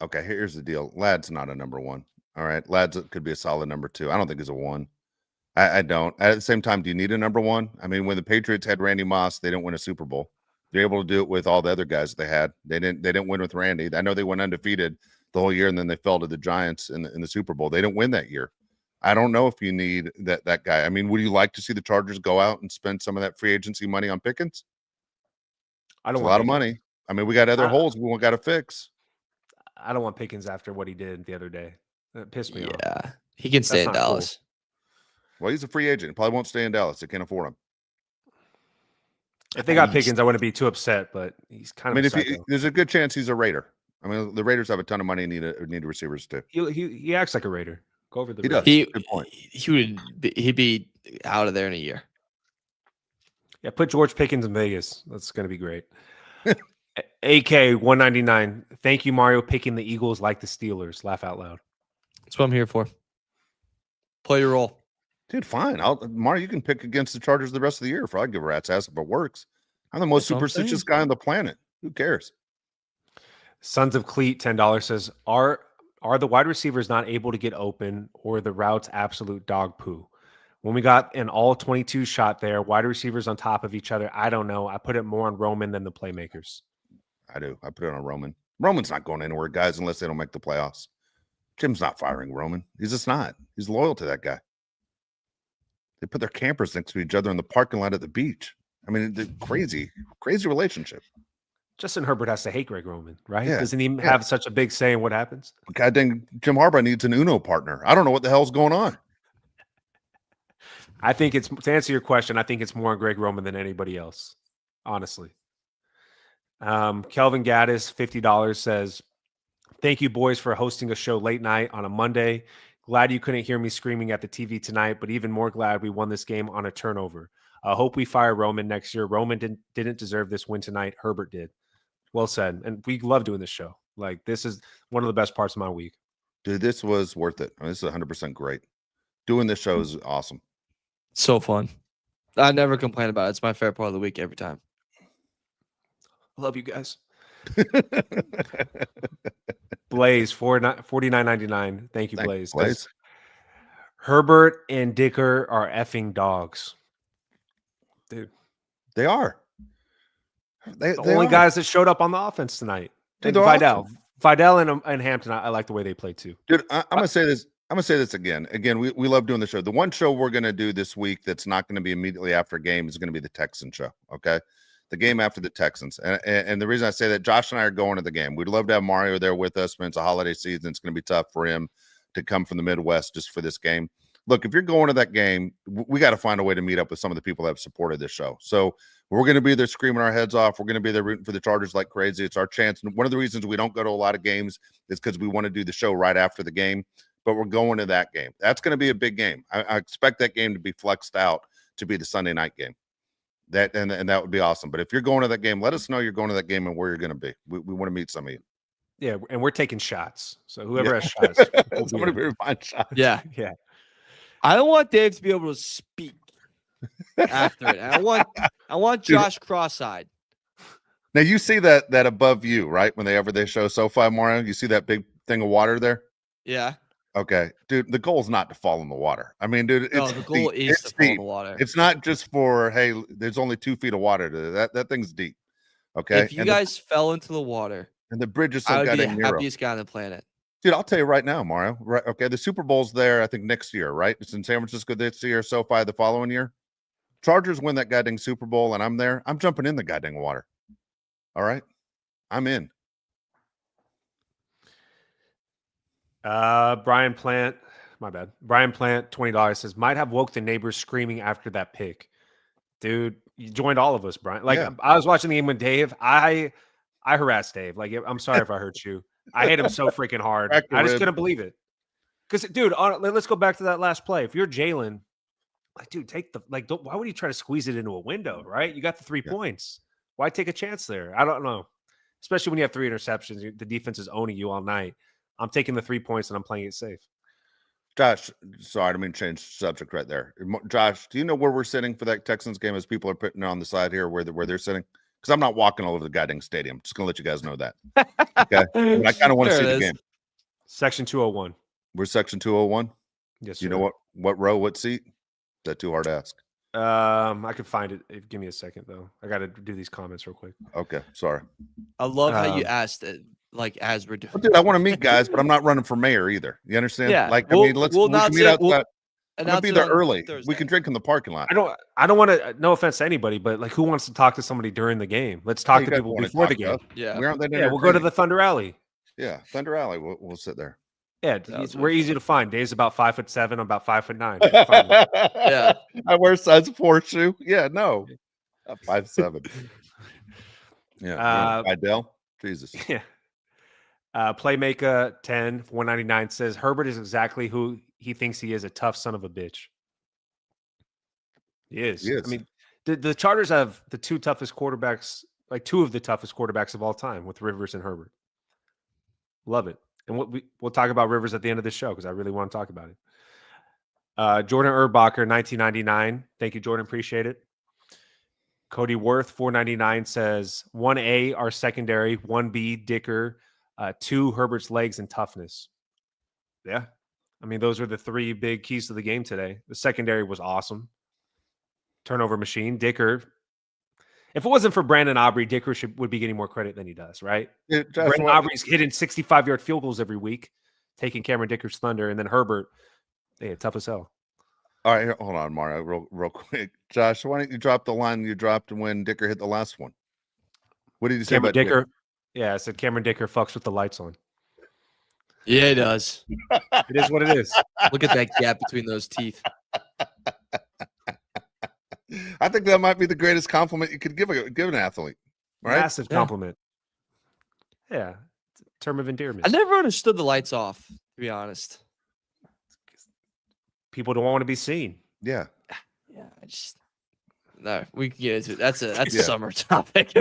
Okay, here's the deal. Ladd's not a number one. All right. Ladd's could be a solid number two. I don't think he's a one. I don't. At the same time, do you need a number one? I mean, when the Patriots had Randy Moss, they didn't win a Super Bowl. They're able to do it with all the other guys they had. They didn't win with Randy. I know they went undefeated the whole year, and then they fell to the Giants in the Super Bowl. They didn't win that year. I don't know if you need that guy. I mean, would you like to see the Chargers go out and spend some of that free agency money on Pickens? I don't want a lot of money. I mean, we got other holes we got to fix. I don't want Pickens after what he did the other day. That pissed me off. Yeah, he can stay in Dallas. Cool. Well, he's a free agent. He probably won't stay in Dallas. They can't afford him. If they got Pickens, I wouldn't be too upset, but he's kind of. I mean, there's a good chance he's a Raider. I mean, the Raiders have a ton of money and need receivers too. He acts like a Raider. Go over the. He does. Good point. He'd be out of there in a year. Yeah, put George Pickens in Vegas. That's going to be great. AK 199. Thank you, Mario, picking the Eagles like the Steelers. Laugh out loud. That's what I'm here for. Play your role. Dude, fine. Mario, you can pick against the Chargers the rest of the year I give a rat's ass if it works. I'm the most superstitious guy on the planet. Who cares? Sons of Cleat, $10 says, are the wide receivers not able to get open or the routes absolute dog poo? When we got an all 22 shot there, wide receivers on top of each other, I don't know. I put it more on Roman than the playmakers. I do. I put it on Roman. Roman's not going anywhere, guys, unless they don't make the playoffs. Jim's not firing Roman. He's just not. He's loyal to that guy. They put their campers next to each other in the parking lot at the beach. I mean, the crazy relationship. Justin Herbert has to hate Greg Roman, right? Yeah. Doesn't he have such a big say in what happens? God dang, Jim Harbaugh needs an Uno partner. I don't know what the hell's going on. I think it's, to answer your question, I think it's more on Greg Roman than anybody else, honestly. Kelvin Gaddis, $50 says, thank you, boys, for hosting a show late night on a Monday. Glad you couldn't hear me screaming at the TV tonight, but even more glad we won this game on a turnover. I hope we fire Roman next year. Roman didn't deserve this win tonight. Herbert did. Well said. And we love doing this show. Like, this is one of the best parts of my week. Dude, this was worth it. I mean, this is 100% great. Doing this show is awesome. So fun. I never complain about it. It's my favorite part of the week every time. Love you guys. Blaze, 49.99. Thank you, Thank Blaze. Blaze. Herbert and Dicker are effing dogs. Dude. They are. They Only are. guys that showed up on the offense tonight. Dude, Thank you, they're Fidel. awesome. Fidel and Hampton, I like the way they play too. Dude, I'm gonna say this. I'm gonna say this again. Again, we love doing the show. The one show we're gonna do this week that's not gonna be immediately after a game is gonna be the Texan show. Okay, the game after the Texans. And the reason I say that, Josh and I are going to the game. We'd love to have Mario there with us, but it's a holiday season. It's gonna be tough for him to come from the Midwest just for this game. Look, if you're going to that game, we got to find a way to meet up with some of the people that have supported this show. So we're going to be there screaming our heads off. We're going to be there rooting for the Chargers like crazy. It's our chance. And one of the reasons we don't go to a lot of games is because we want to do the show right after the game, but we're going to that game. That's going to be a big game. I expect that game to be flexed out to be the Sunday night game. And that would be awesome. But if you're going to that game, let us know you're going to that game and where you're going to be. We want to meet some of you. Yeah, and we're taking shots. So whoever has shots. Somebody better find shots. Yeah. Yeah. I don't want Dave to be able to speak after it. I want Josh cross-eyed. Now you see that above you, right? Whenever they show SoFi, Mario, you see that big thing of water there? Yeah. Okay, dude, the goal is not to fall in the water. I mean, dude, No, the goal is to fall in the water. It's not just for, hey, there's only 2 feet of water to that thing's deep. Okay. If you guys fell into the water, and the bridge is so I would be the goddamn narrow. happiest guy on the planet. Dude, I'll tell you right now, Mario. Right? Okay, the Super Bowl's there, I think next year, right? It's in San Francisco this year, SoFi the following year. Chargers win that goddamn Super Bowl, and I'm there. I'm jumping in the goddamn water. All right, I'm in. Brian Plant, my bad. Brian Plant, $20 says, might have woke the neighbors screaming after that pick. Dude, you joined all of us, Brian. Like, Yeah. I was watching the game with Dave. I harassed Dave. Like, I'm sorry if I hurt you. I hit him so freaking hard. I just couldn't believe it. Because, dude, let's go back to that last play. If you're Jalen, like, dude, why would you try to squeeze it into a window, right? You got the 3 points. Why take a chance there? I don't know. Especially when you have 3 interceptions. The defense is owning you all night. I'm taking the 3 points and I'm playing it safe. Josh, sorry, I didn't mean to change subject right there. Josh, do you know where we're sitting for that Texans game as people are putting on the side here where they're sitting? Because I'm not walking all over the goddamn stadium. Just going to let you guys know that. Okay. But I kind of want to see the game. Section 201. We're section 201. Yes, sir. You know what row, what seat? Is that too hard to ask? I could find it. Give me a second, though. I got to do these comments real quick. Okay. Sorry. I love how you asked it, like, as we're doing. Dude, I want to meet guys, but I'm not running for mayor either. You understand? Yeah. Like, I mean, we can meet outside. I'm gonna be there early. Thursday. We can drink in the parking lot. I don't want to. No offense to anybody, but like, who wants to talk to somebody during the game? Let's talk to people before the game. Yeah, we aren't that. Yeah, we'll go to the Thunder Alley. Yeah, Thunder Alley. We'll sit there. Yeah, we're easy to find. Dave's about 5'7". I'm about 5'9". Yeah, I wear size 4 shoe. Yeah, no, 5'7". Yeah, Fidel. Jesus. Yeah. Playmaker 10 199 says Herbert is exactly who he thinks he is, a tough son of a bitch. He is. I mean, the Chargers have the 2 toughest quarterbacks, like 2 of the toughest quarterbacks of all time, with Rivers and Herbert. Love it. And we'll talk about Rivers at the end of the show because I really want to talk about it. Jordan Erbacher 1999. Thank you, Jordan. Appreciate it. Cody Worth 499 says 1A our secondary, 1B Dicker, 2 Herbert's legs and toughness. Yeah. I mean, those are the 3 big keys to the game today. The secondary was awesome. Turnover machine. Dicker. If it wasn't for Brandon Aubrey, Dicker would be getting more credit than he does, right? Yeah, Brandon Aubrey's hitting 65-yard field goals every week, taking Cameron Dicker's thunder, and then Herbert, tough as hell. All right, hold on, Mario, real quick. Josh, why don't you drop the line you dropped when Dicker hit the last one? What did you say about Dicker? Yeah, I said Cameron Dicker fucks with the lights on. Yeah, he does. It is what it is. Look at that gap between those teeth. I think that might be the greatest compliment you could give an athlete. Right? Massive compliment. Yeah. Term of endearment. I never understood the lights off, to be honest. People don't want to be seen. Yeah. Yeah, no, we can get into it. That's a summer topic.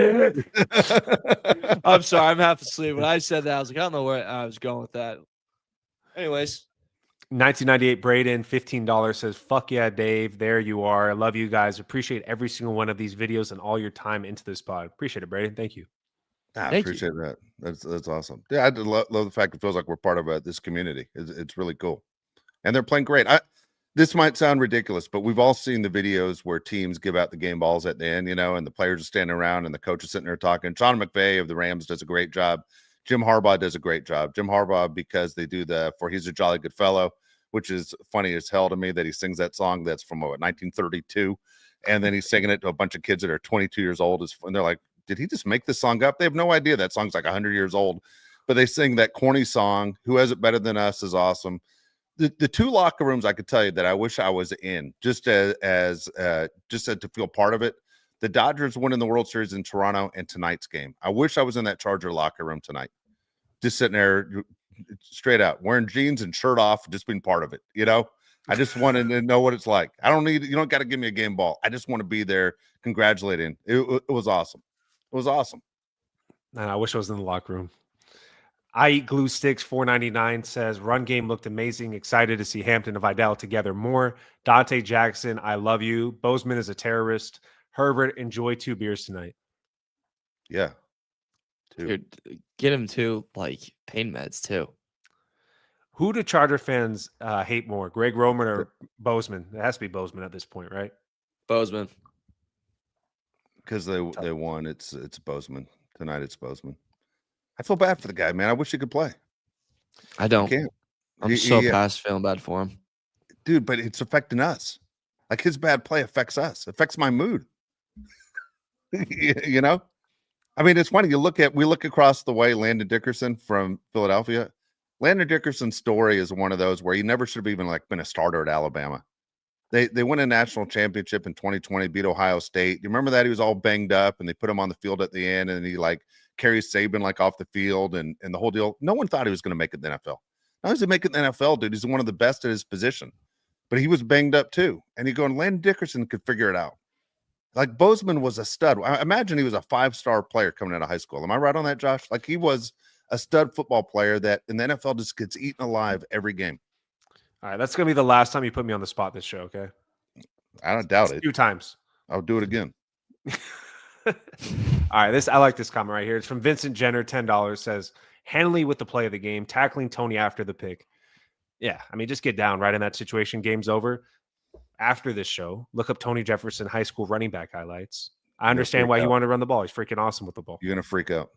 I'm sorry, I'm half asleep. When I said that, I was like, I don't know where I was going with that. Anyways. 1998 Braden, $15 says, fuck yeah, Dave. There you are. I love you guys. Appreciate every single one of these videos and all your time into this pod. Appreciate it, Braden. Thank you. I Thank you. appreciate that. That's awesome. Yeah, I love the fact it feels like we're part of this community. It's really cool. And they're playing great. This might sound ridiculous, but we've all seen the videos where teams give out the game balls at the end, and the players are standing around and the coach is sitting there talking. Sean McVay of the Rams does a great job. Jim Harbaugh does a great job. Jim Harbaugh, because they do for He's a Jolly Good Fellow, which is funny as hell to me that he sings that song that's from 1932. And then he's singing it to a bunch of kids that are 22 years old. And they're like, did he just make this song up? They have no idea that song's like 100 years old, but they sing that corny song. Who Has It Better Than Us is awesome. The two locker rooms I could tell you that I wish I was in just to feel part of it. The Dodgers winning the World Series in Toronto and tonight's game. I wish I was in that Charger locker room tonight, just sitting there straight out wearing jeans and shirt off, just being part of it. I just wanted to know what it's like. You don't got to give me a game ball. I just want to be there congratulating. It was awesome. It was awesome. And I wish I was in the locker room. I Eat Glue Sticks, $4.99 says, run game looked amazing. Excited to see Hampton and Vidal together more. Dante Jackson, I love you. Bozeman is a terrorist. Herbert, enjoy 2 beers tonight. Yeah. Dude, get him to pain meds too. Who do Charger fans hate more, Greg Roman or Bozeman? It has to be Bozeman at this point, right? Bozeman. Because they won. It's Bozeman. Tonight it's Bozeman. I feel bad for the guy, man. I wish he could play. I don't. I'm so past feeling bad for him. Dude, but it's affecting us. Like his bad play affects us. Affects my mood. I mean, it's funny. We look across the way, Landon Dickerson from Philadelphia. Landon Dickerson's story is one of those where he never should have even been a starter at Alabama. They won a national championship in 2020, beat Ohio State. You remember that? He was all banged up and they put him on the field at the end and he carries Saban off the field and the whole deal. No one thought he was going to make it in the NFL. Now he's make it in the NFL, dude. He's one of the best at his position. But he was banged up too. And Landon Dickerson could figure it out. Bozeman was a stud. I imagine he was a 5-star player coming out of high school. Am I right on that, Josh? He was a stud football player that in the NFL just gets eaten alive every game. All right, that's going to be the last time you put me on the spot this show, okay? I don't doubt it. 2 times. I'll do it again. All right, I like this comment right here. It's from Vincent Jenner, $10, says, Henley with the play of the game, tackling Tony after the pick. Yeah, I mean, just get down right in that situation. Game's over. After this show, look up Tony Jefferson high school running back highlights. I understand why you want to run the ball. He's freaking awesome with the ball. You're going to freak out.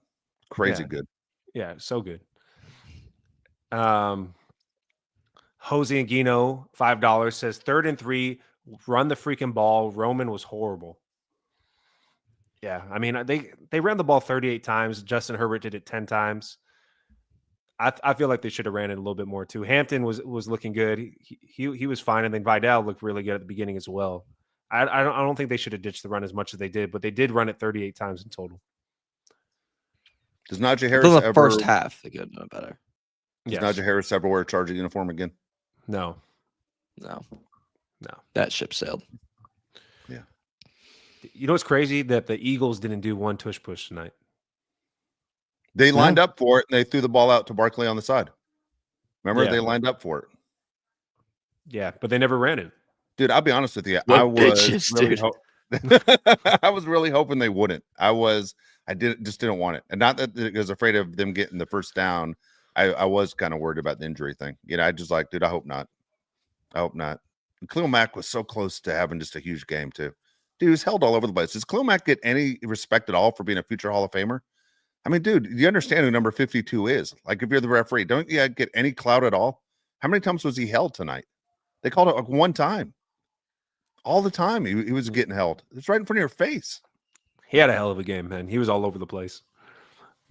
Crazy good. Yeah, so good. Jose Anguino, $5, says 3rd and 3, run the freaking ball. Roman was horrible. Yeah, I mean, they ran the ball 38 times. Justin Herbert did it 10 times. I feel like they should have ran it a little bit more too. Hampton was looking good. He was fine, and then Vidal looked really good at the beginning as well. I don't think they should have ditched the run as much as they did, but they did run it 38 times in total. Does Najee Harris the first half they could have done better? Does Najee Harris ever wear a Charger uniform again? No. That ship sailed. Yeah. You know what's crazy? That the Eagles didn't do one tush push tonight. They lined up for it, and they threw the ball out to Barkley on the side. Remember, they lined up for it. Yeah, but they never ran it. Dude, I'll be honest with you. I was really hoping they wouldn't. I didn't want it. And not that I was afraid of them getting the first down. I was kind of worried about the injury thing. I just dude, I hope not. And Khalil Mack was so close to having just a huge game, too. Dude, he was held all over the place. Does Khalil Mack get any respect at all for being a future Hall of Famer? I mean, dude, you understand who number 52 is. If you're the referee, don't you get any clout at all? How many times was he held tonight? They called it one time. All the time he was getting held. It's right in front of your face. He had a hell of a game, man. He was all over the place.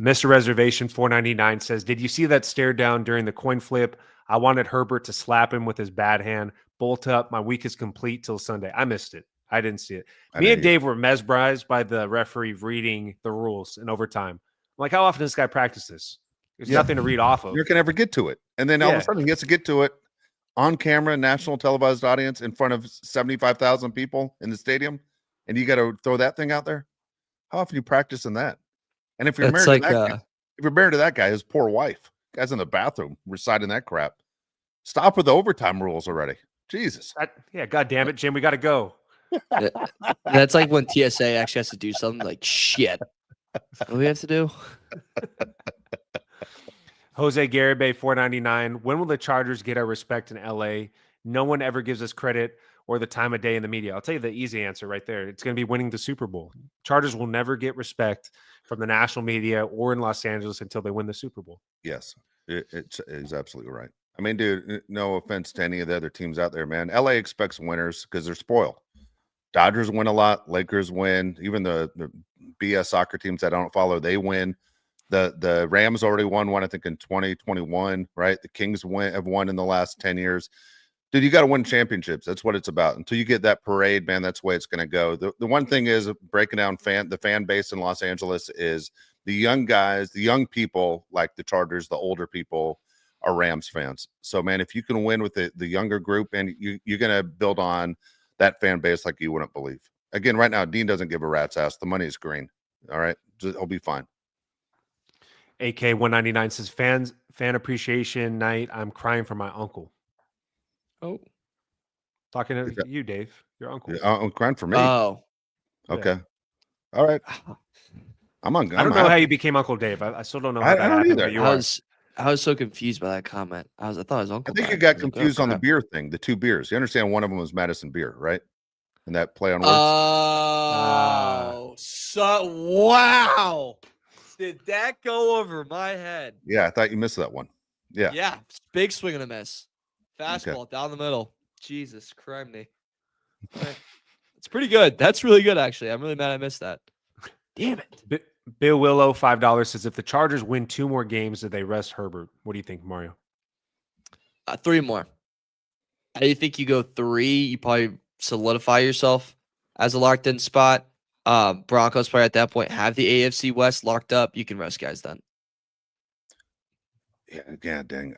Mr. Reservation, $4.99 says, did you see that stare down during the coin flip? I wanted Herbert to slap him with his bad hand. Bolt up. My week is complete till Sunday. I missed it. I didn't see it. Me and Dave were mesmerized by the referee reading the rules in overtime. How often does this guy practice this? There's nothing to read off of. You're going to ever get to it. And then all of a sudden he gets to get to it on camera, national televised audience in front of 75,000 people in the stadium. And you got to throw that thing out there. How often are you practicing that? And if you're married to that guy, his poor wife, guy's in the bathroom reciting that crap. Stop with the overtime rules already. Jesus. Yeah, God damn it, Jim, we got to go. That's like when TSA actually has to do something like shit. What do we have to do? Jose Garibay, $4.99. When will the Chargers get our respect in LA? No one ever gives us credit or the time of day in the media. I'll tell you the easy answer right there. It's going to be winning the Super Bowl. Chargers will never get respect from the national media or in Los Angeles until they win the Super Bowl. Yes, it's absolutely right. I mean, dude, no offense to any of the other teams out there, man. LA expects winners because they're spoiled. Dodgers win a lot. Lakers win. Even the BS soccer teams that I don't follow, they win. The Rams already won one, I think, in 2021, right? The Kings have won in the last 10 years. Dude, you got to win championships. That's what it's about. Until you get that parade, man, that's the way it's going to go. The one thing is breaking down the fan base in Los Angeles is the young guys, the young people like the Chargers, the older people are Rams fans. So, man, if you can win with the younger group, and you're going to build on that fan base like you wouldn't believe. Again, right now, Dean doesn't give a rat's ass. The money is green. All right? He'll be fine. AK 199 says fan appreciation night. I'm crying for my uncle. Oh, Talking to you, Dave, your uncle. I'm crying for me. oh, Okay. All right. I don't know how you became Uncle Dave. I still don't know how that don't happened, either. but you I was so confused by that comment. I thought his uncle. I think you died. got confused on the beer thing, the two beers. You understand one of them was Madison beer, right? And that play on words. Oh, wow. Did that go over my head? Yeah, I thought you missed that one. Yeah. Yeah. Big swing and a miss. Fastball down the middle. Jesus Christ. It's pretty good. That's really good, actually. I'm really mad I missed that. Damn it. Bill Willow, $5 says, if the Chargers win 2 more games, do they rest Herbert? What do you think, Mario? 3 more. I think you go 3. You probably solidify yourself as a locked-in spot. Broncos probably at that point have the AFC West locked up. You can rest guys then. Yeah, dang.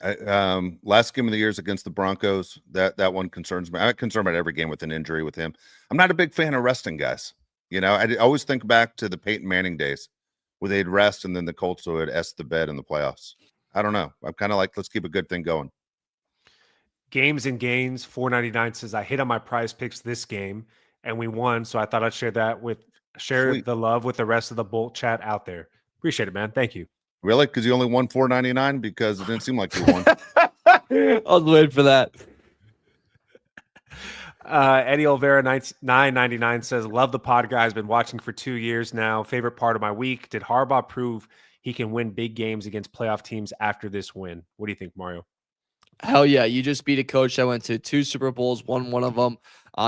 Last game of the year is against the Broncos. That one concerns me. I'm concerned about every game with an injury with him. I'm not a big fan of resting guys. You know, I always think back to the Peyton Manning days where they'd rest and then the Colts would S the bed in the playoffs. I don't know. I'm kind of like, let's keep a good thing going. Games and Gains, $4.99 says, I hit on my prize picks this game and we won. So I thought I'd share the love with the rest of the Bolt chat out there. Appreciate it, man. Thank you. Really? Because you only won $4.99? Because it didn't seem like you won. I was waiting for that. Eddie Olvera, $9.99 says, love the pod, guys. Been watching for 2 years now. Favorite part of my week. Did Harbaugh prove he can win big games against playoff teams after this win? What do you think, Mario? Hell yeah. You just beat a coach that went to 2 Super Bowls, won one of them.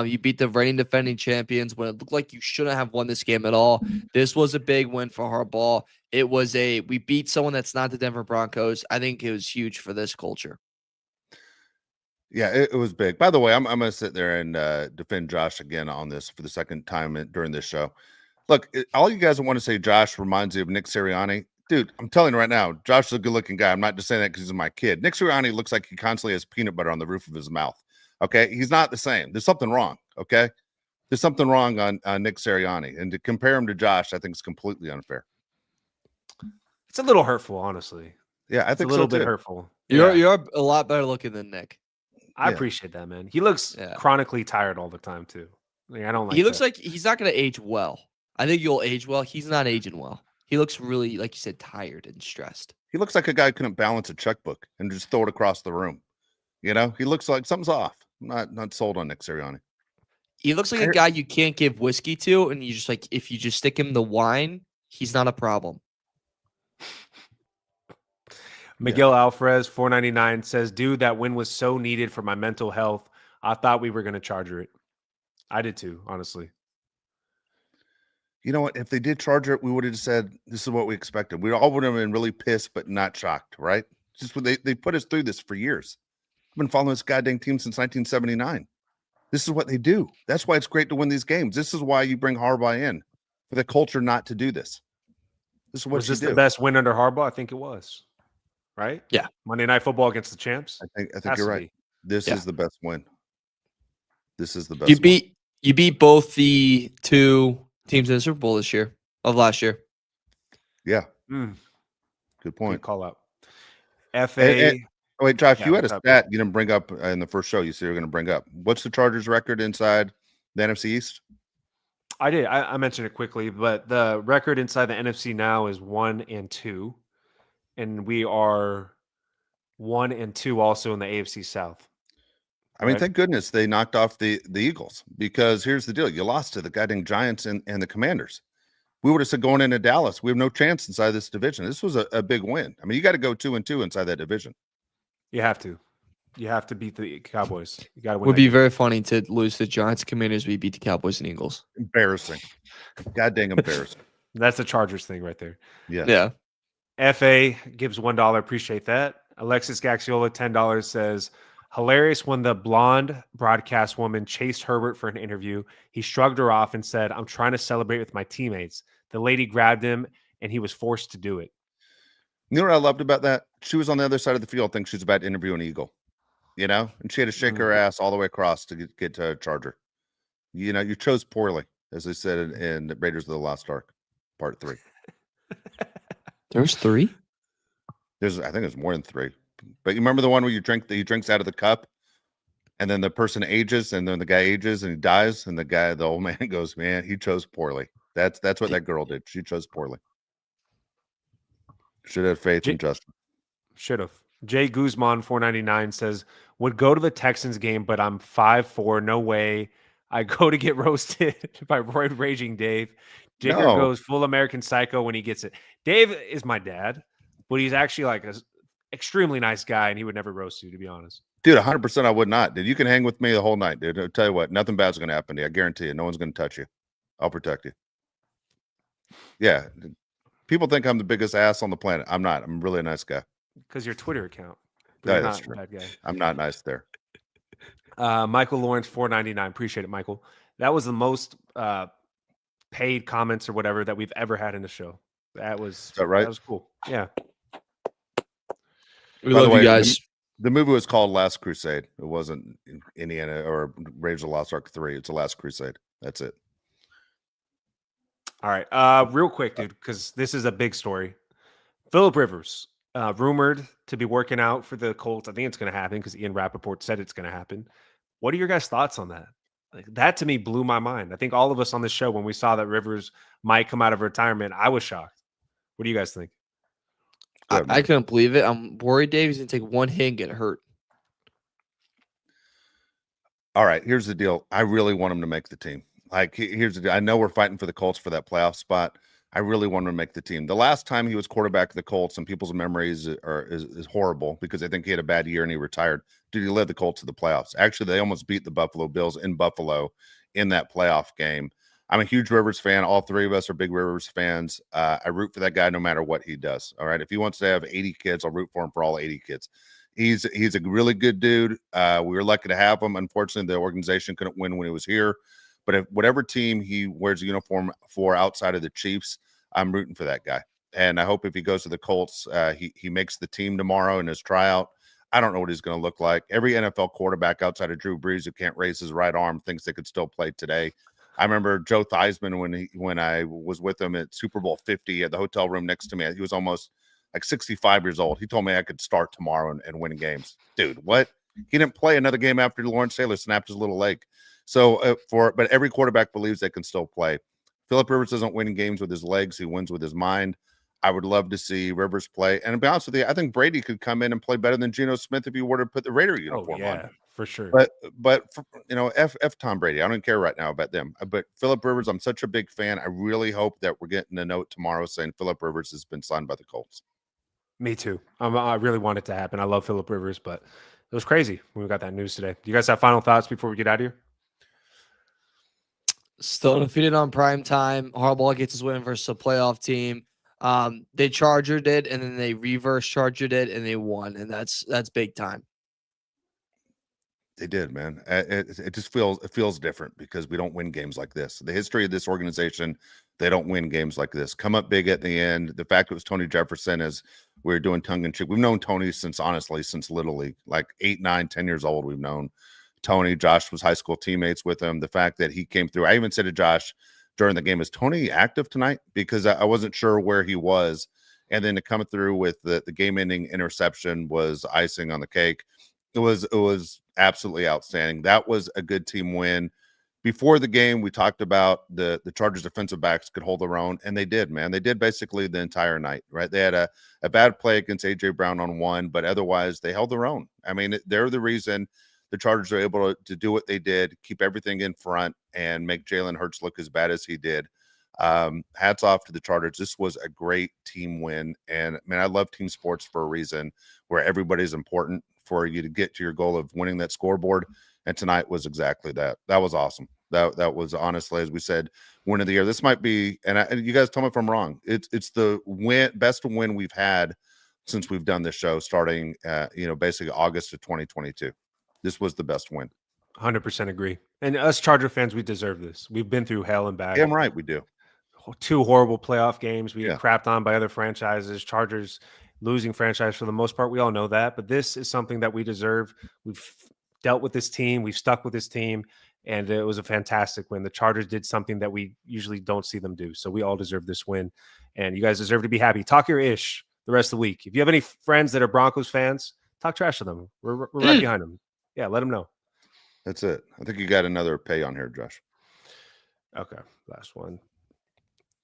You beat the reigning defending champions when it looked like you shouldn't have won this game at all. This was a big win for Harbaugh. We beat someone that's not the Denver Broncos. I think it was huge for this culture. Yeah, it was big. By the way, I'm going to sit there and defend Josh again on this for the second time during this show. Look, all you guys want to say Josh reminds you of Nick Sirianni. Dude, I'm telling you right now, Josh is a good-looking guy. I'm not just saying that because he's my kid. Nick Sirianni looks like he constantly has peanut butter on the roof of his mouth. Okay? He's not the same. There's something wrong, okay? There's something wrong on Nick Sirianni. And to compare him to Josh, I think is completely unfair. It's a little hurtful, honestly. Yeah, I think a little so bit too. hurtful. You're a lot better looking than Nick. I appreciate that, man. He looks chronically tired all the time, too. I don't like He looks like he's not going to age well. I think you'll age well. He's not aging well. He looks really, like you said, tired and stressed. He looks like a guy who couldn't balance a checkbook and just throw it across the room. You know, he looks like something's off. I'm not sold on Nick Sirianni. He looks like a guy you can't give whiskey to, and you just like if you just stick him the wine, he's not a problem. Miguel Alvarez, $4.99 says, dude, that win was so needed for my mental health. I thought we were going to charger it. I did too, honestly. You know what? If they did charger it, we would have said, this is what we expected. We all would have been really pissed, but not shocked, right? Just they put us through this for years. I've been following this goddamn team since 1979. This is what they do. That's why it's great to win these games. This is why you bring Harbaugh in, for the culture not to do this. This is what was this the best win under Harbaugh? I think it was. Right? Yeah. Monday Night Football against the champs. I think you're right. This is the best win. This is the best. You beat both the 2 teams in the Super Bowl last year. Yeah. Good point. Good call out. FA. wait, Josh, Yeah, you had a what's up? stat you didn't bring up in the first show. You said you were going to bring up. What's the Chargers record inside the NFC East? I did. I mentioned it quickly, but the record inside the NFC now is 1-2, and we are 1-2 also in the AFC South. I mean, Right? thank goodness they knocked off the Eagles, because here's the deal. You lost to the goddamn Giants and the Commanders. We would have said going into Dallas, we have no chance inside this division. This was a big win. I mean, you got to go 2-2 inside that division. You have to. You have to beat the Cowboys. You got to win. Would that be game. very funny to lose to Giants, Commanders. We beat the Cowboys and Eagles. Embarrassing. God dang embarrassing. That's the Chargers thing right there. Yeah. Yeah. FA gives $1. Appreciate that. Alexis Gaxiola, $10, says, hilarious when the blonde broadcast woman chased Herbert for an interview. He shrugged her off and said, I'm trying to celebrate with my teammates. The lady grabbed him and he was forced to do it. You know what I loved about that? She was on the other side of the field, thinking she's about to interview an Eagle, you know, and she had to shake her ass all the way across to get to a Charger. You know, you chose poorly, as they said in Raiders of the Lost Ark, Part 3. There's 3? I think there's more than 3. But you remember the one where he drinks out of the cup, and then the person ages, and then the guy ages and he dies, and the old man goes, man, he chose poorly. That's what that girl did. She chose poorly. Should have faith in Justin. Should have. Jay Guzman, $4.99, says, would go to the Texans game, but I'm 5'4". No way. I go to get roasted by Royd Raging Dave. Dicker goes full American Psycho when he gets it. Dave is my dad, but he's actually like an extremely nice guy, and he would never roast you, to be honest. Dude, 100% I would not. Dude, you can hang with me the whole night, dude. I'll tell you what, nothing bad's going to happen to you. I guarantee you. No one's going to touch you. I'll protect you. Yeah. People think I'm the biggest ass on the planet. I'm not. I'm really a nice guy. Because your Twitter account. Yeah, that's true. I'm not nice there. Michael Lawrence, $4.99. Appreciate it, Michael. That was the most paid comments or whatever that we've ever had in the show. That was right? That was cool. Yeah. We love you guys. The movie was called Last Crusade. It wasn't Indiana or Raiders of the Lost Ark 3. It's a Last Crusade. That's it. All right. Real quick, dude, because this is a big story. Phillip Rivers, rumored to be working out for the Colts. I think it's going to happen because Ian Rappaport said it's going to happen. What are your guys' thoughts on that? Like, that to me blew my mind. I think all of us on this show, when we saw that Rivers might come out of retirement, I was shocked. What do you guys think? I couldn't believe it. I'm worried Dave is going to take one hit and get hurt. All right, here's the deal. I really want him to make the team. Like, here's the deal. I know we're fighting for the Colts for that playoff spot. I really want him to make the team. The last time he was quarterback of the Colts, and people's memories is horrible because they think he had a bad year and he retired. Dude, he led the Colts to the playoffs. Actually, they almost beat the Buffalo Bills in Buffalo in that playoff game. I'm a huge Rivers fan. All three of us are big Rivers fans. I root for that guy no matter what he does. All right. If he wants to have 80 kids, I'll root for him for all 80 kids. He's a really good dude. We were lucky to have him. Unfortunately, the organization couldn't win when he was here. But if whatever team he wears a uniform for outside of the Chiefs, I'm rooting for that guy. And I hope if he goes to the Colts, he makes the team tomorrow in his tryout. I don't know what he's going to look like. Every NFL quarterback outside of Drew Brees who can't raise his right arm thinks they could still play today. I remember Joe Theismann when I was with him at Super Bowl 50 at the hotel room next to me. He was almost like 65 years old. He told me I could start tomorrow and win games. Dude, what? He didn't play another game after Lawrence Taylor snapped his little leg. So but every quarterback believes they can still play. Phillip Rivers doesn't win games with his legs. He wins with his mind. I would love to see Rivers play. And to be honest with you, I think Brady could come in and play better than Geno Smith if he were to put the Raider uniform on. For sure. But you know, F Tom Brady. I don't care right now about them. But Phillip Rivers, I'm such a big fan. I really hope that we're getting a note tomorrow saying Phillip Rivers has been signed by the Colts. Me too. I really want it to happen. I love Phillip Rivers, but it was crazy when we got that news today. Do you guys have final thoughts before we get out of here? Still undefeated on prime time. Harbaugh gets his win versus a playoff team. They chargered it, and then they reverse chargered it, and they won, and that's big time. They did, man. It just feels different because we don't win games like this. The history of this organization, they don't win games like this. Come up big at the end. The fact it was Tony Jefferson, as we were doing tongue in cheek. We've known Tony since Little League, like 8, 9, 10 years old. We've known Tony. Josh was high school teammates with him. The fact that he came through. I even said to Josh during the game, is Tony active tonight? Because I wasn't sure where he was. and then to come through with the game-ending interception was icing on the cake. It was absolutely outstanding. That was a good team win. Before the game, we talked about the Chargers defensive backs could hold their own, and they did, man. They did basically the entire night, right? They had a bad play against A.J. Brown on one, but otherwise they held their own. I mean, they're the reason the Chargers are able to do what they did, keep everything in front, and make Jalen Hurts look as bad as he did. Hats off to the Chargers. This was a great team win, and man, I love team sports for a reason, where everybody's important for you to get to your goal of winning that scoreboard. And tonight was exactly that. That was awesome. That was honestly, as we said, win of the year. This might be, and you guys tell me if I'm wrong. It's the best win we've had since we've done this show, starting basically August of 2022. This was the best win. 100% agree. And us Charger fans, we deserve this. We've been through hell and back. Damn right we do. 2 horrible playoff games. We get crapped on by other franchises. Chargers losing franchise for the most part. We all know that. But this is something that we deserve. We've dealt with this team. We've stuck with this team. And it was a fantastic win. The Chargers did something that we usually don't see them do. So we all deserve this win. And you guys deserve to be happy. Talk your ish the rest of the week. If you have any friends that are Broncos fans, talk trash to them. We're right behind them. Yeah, let them know. That's it. I think you got another pay on here, Josh. Okay, last one.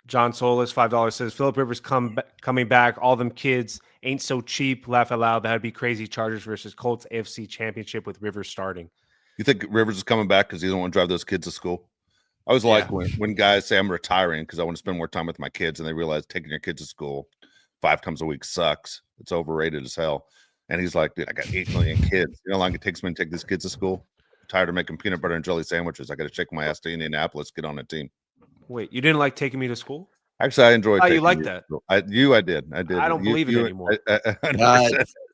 John Solis, $5 says, Phillip Rivers coming back. All them kids ain't so cheap. Laugh out loud. That'd be crazy. Chargers versus Colts AFC Championship with Rivers starting. You think Rivers is coming back because he don't want to drive those kids to school? I was like when guys say I'm retiring because I want to spend more time with my kids, and they realize taking your kids to school 5 times a week sucks. It's overrated as hell. And he's like, dude, I got 8 million kids. You know how long it takes me to take these kids to school? I'm tired of making peanut butter and jelly sandwiches. I got to shake my ass to Indianapolis, get on a team. Wait, you didn't like taking me to school? Actually, I enjoyed. Oh, you like that? I did. I don't believe it anymore.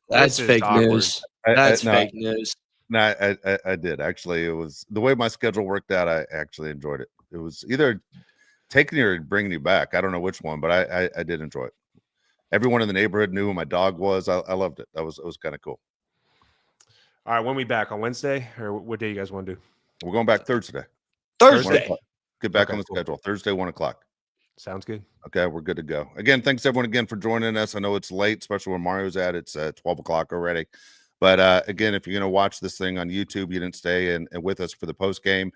That's fake news. That's fake news. No, I did. Actually, it was the way my schedule worked out. I actually enjoyed it. It was either taking you or bringing you back. I don't know which one, but I did enjoy it. Everyone in the neighborhood knew who my dog was. I loved it. It was kind of cool. All right, when we back on Wednesday, or what day you guys want to do? We're going back Thursday. Get back on the schedule. Thursday, 1:00. Sounds good. Okay, we're good to go. Again, thanks everyone again for joining us. I know it's late, especially where Mario's at. It's 12 o'clock already. But again, if you're going to watch this thing on YouTube, you didn't stay and with us for the post game,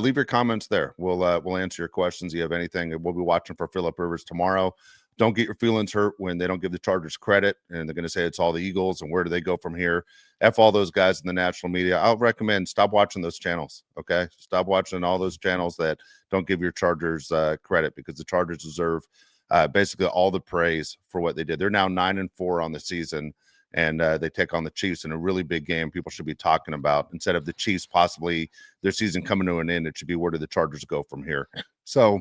leave your comments there. We'll answer your questions. If you have anything, we'll be watching for Phillip Rivers tomorrow. Don't get your feelings hurt when they don't give the Chargers credit and they're going to say it's all the Eagles and where do they go from here? F all those guys in the national media. I'll recommend stop watching those channels. Okay, stop watching all those channels that don't give your Chargers credit, because the Chargers deserve basically all the praise for what they did. They're now 9-4 on the season. And they take on the Chiefs in a really big game people should be talking about. Instead of the Chiefs possibly their season coming to an end, it should be where do the Chargers go from here? So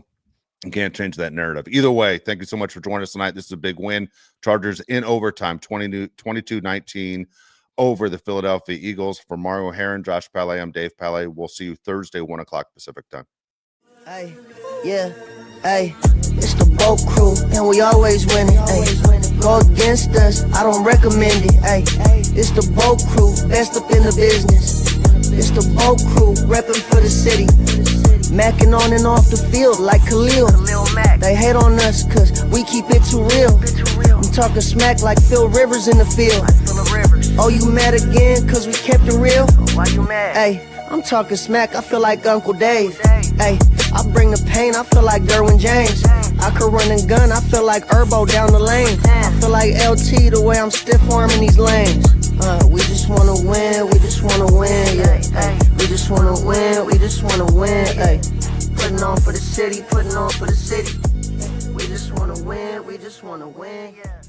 you can't change that narrative. Either way, thank you so much for joining us tonight. This is a big win. Chargers in overtime, 22-19 over the Philadelphia Eagles. For Mario Heron, Josh Palais, I'm Dave Palais. We'll see you Thursday, 1:00 Pacific time. Hey, yeah, hey, it's the boat crew, and we always winning. Hey, go against us, I don't recommend it. Hey, it's the boat crew, best up in the business. It's the boat crew, repping for the city. Macking on and off the field like Khalil. They hate on us cause we keep it too real. I'm talking smack like Phil Rivers in the field. Oh, you mad again cause we kept it real? Why you mad? Hey, I'm talking smack, I feel like Uncle Dave. Hey, I bring the pain, I feel like Derwin James. I could run and gun, I feel like Herbo down the lane. I feel like LT the way I'm stiff arming these lanes. We just wanna win, we just wanna win, yeah. Ay, we just wanna win, we just wanna win, ay. Putting on for the city, putting on for the city. We just wanna win, we just wanna win, yeah.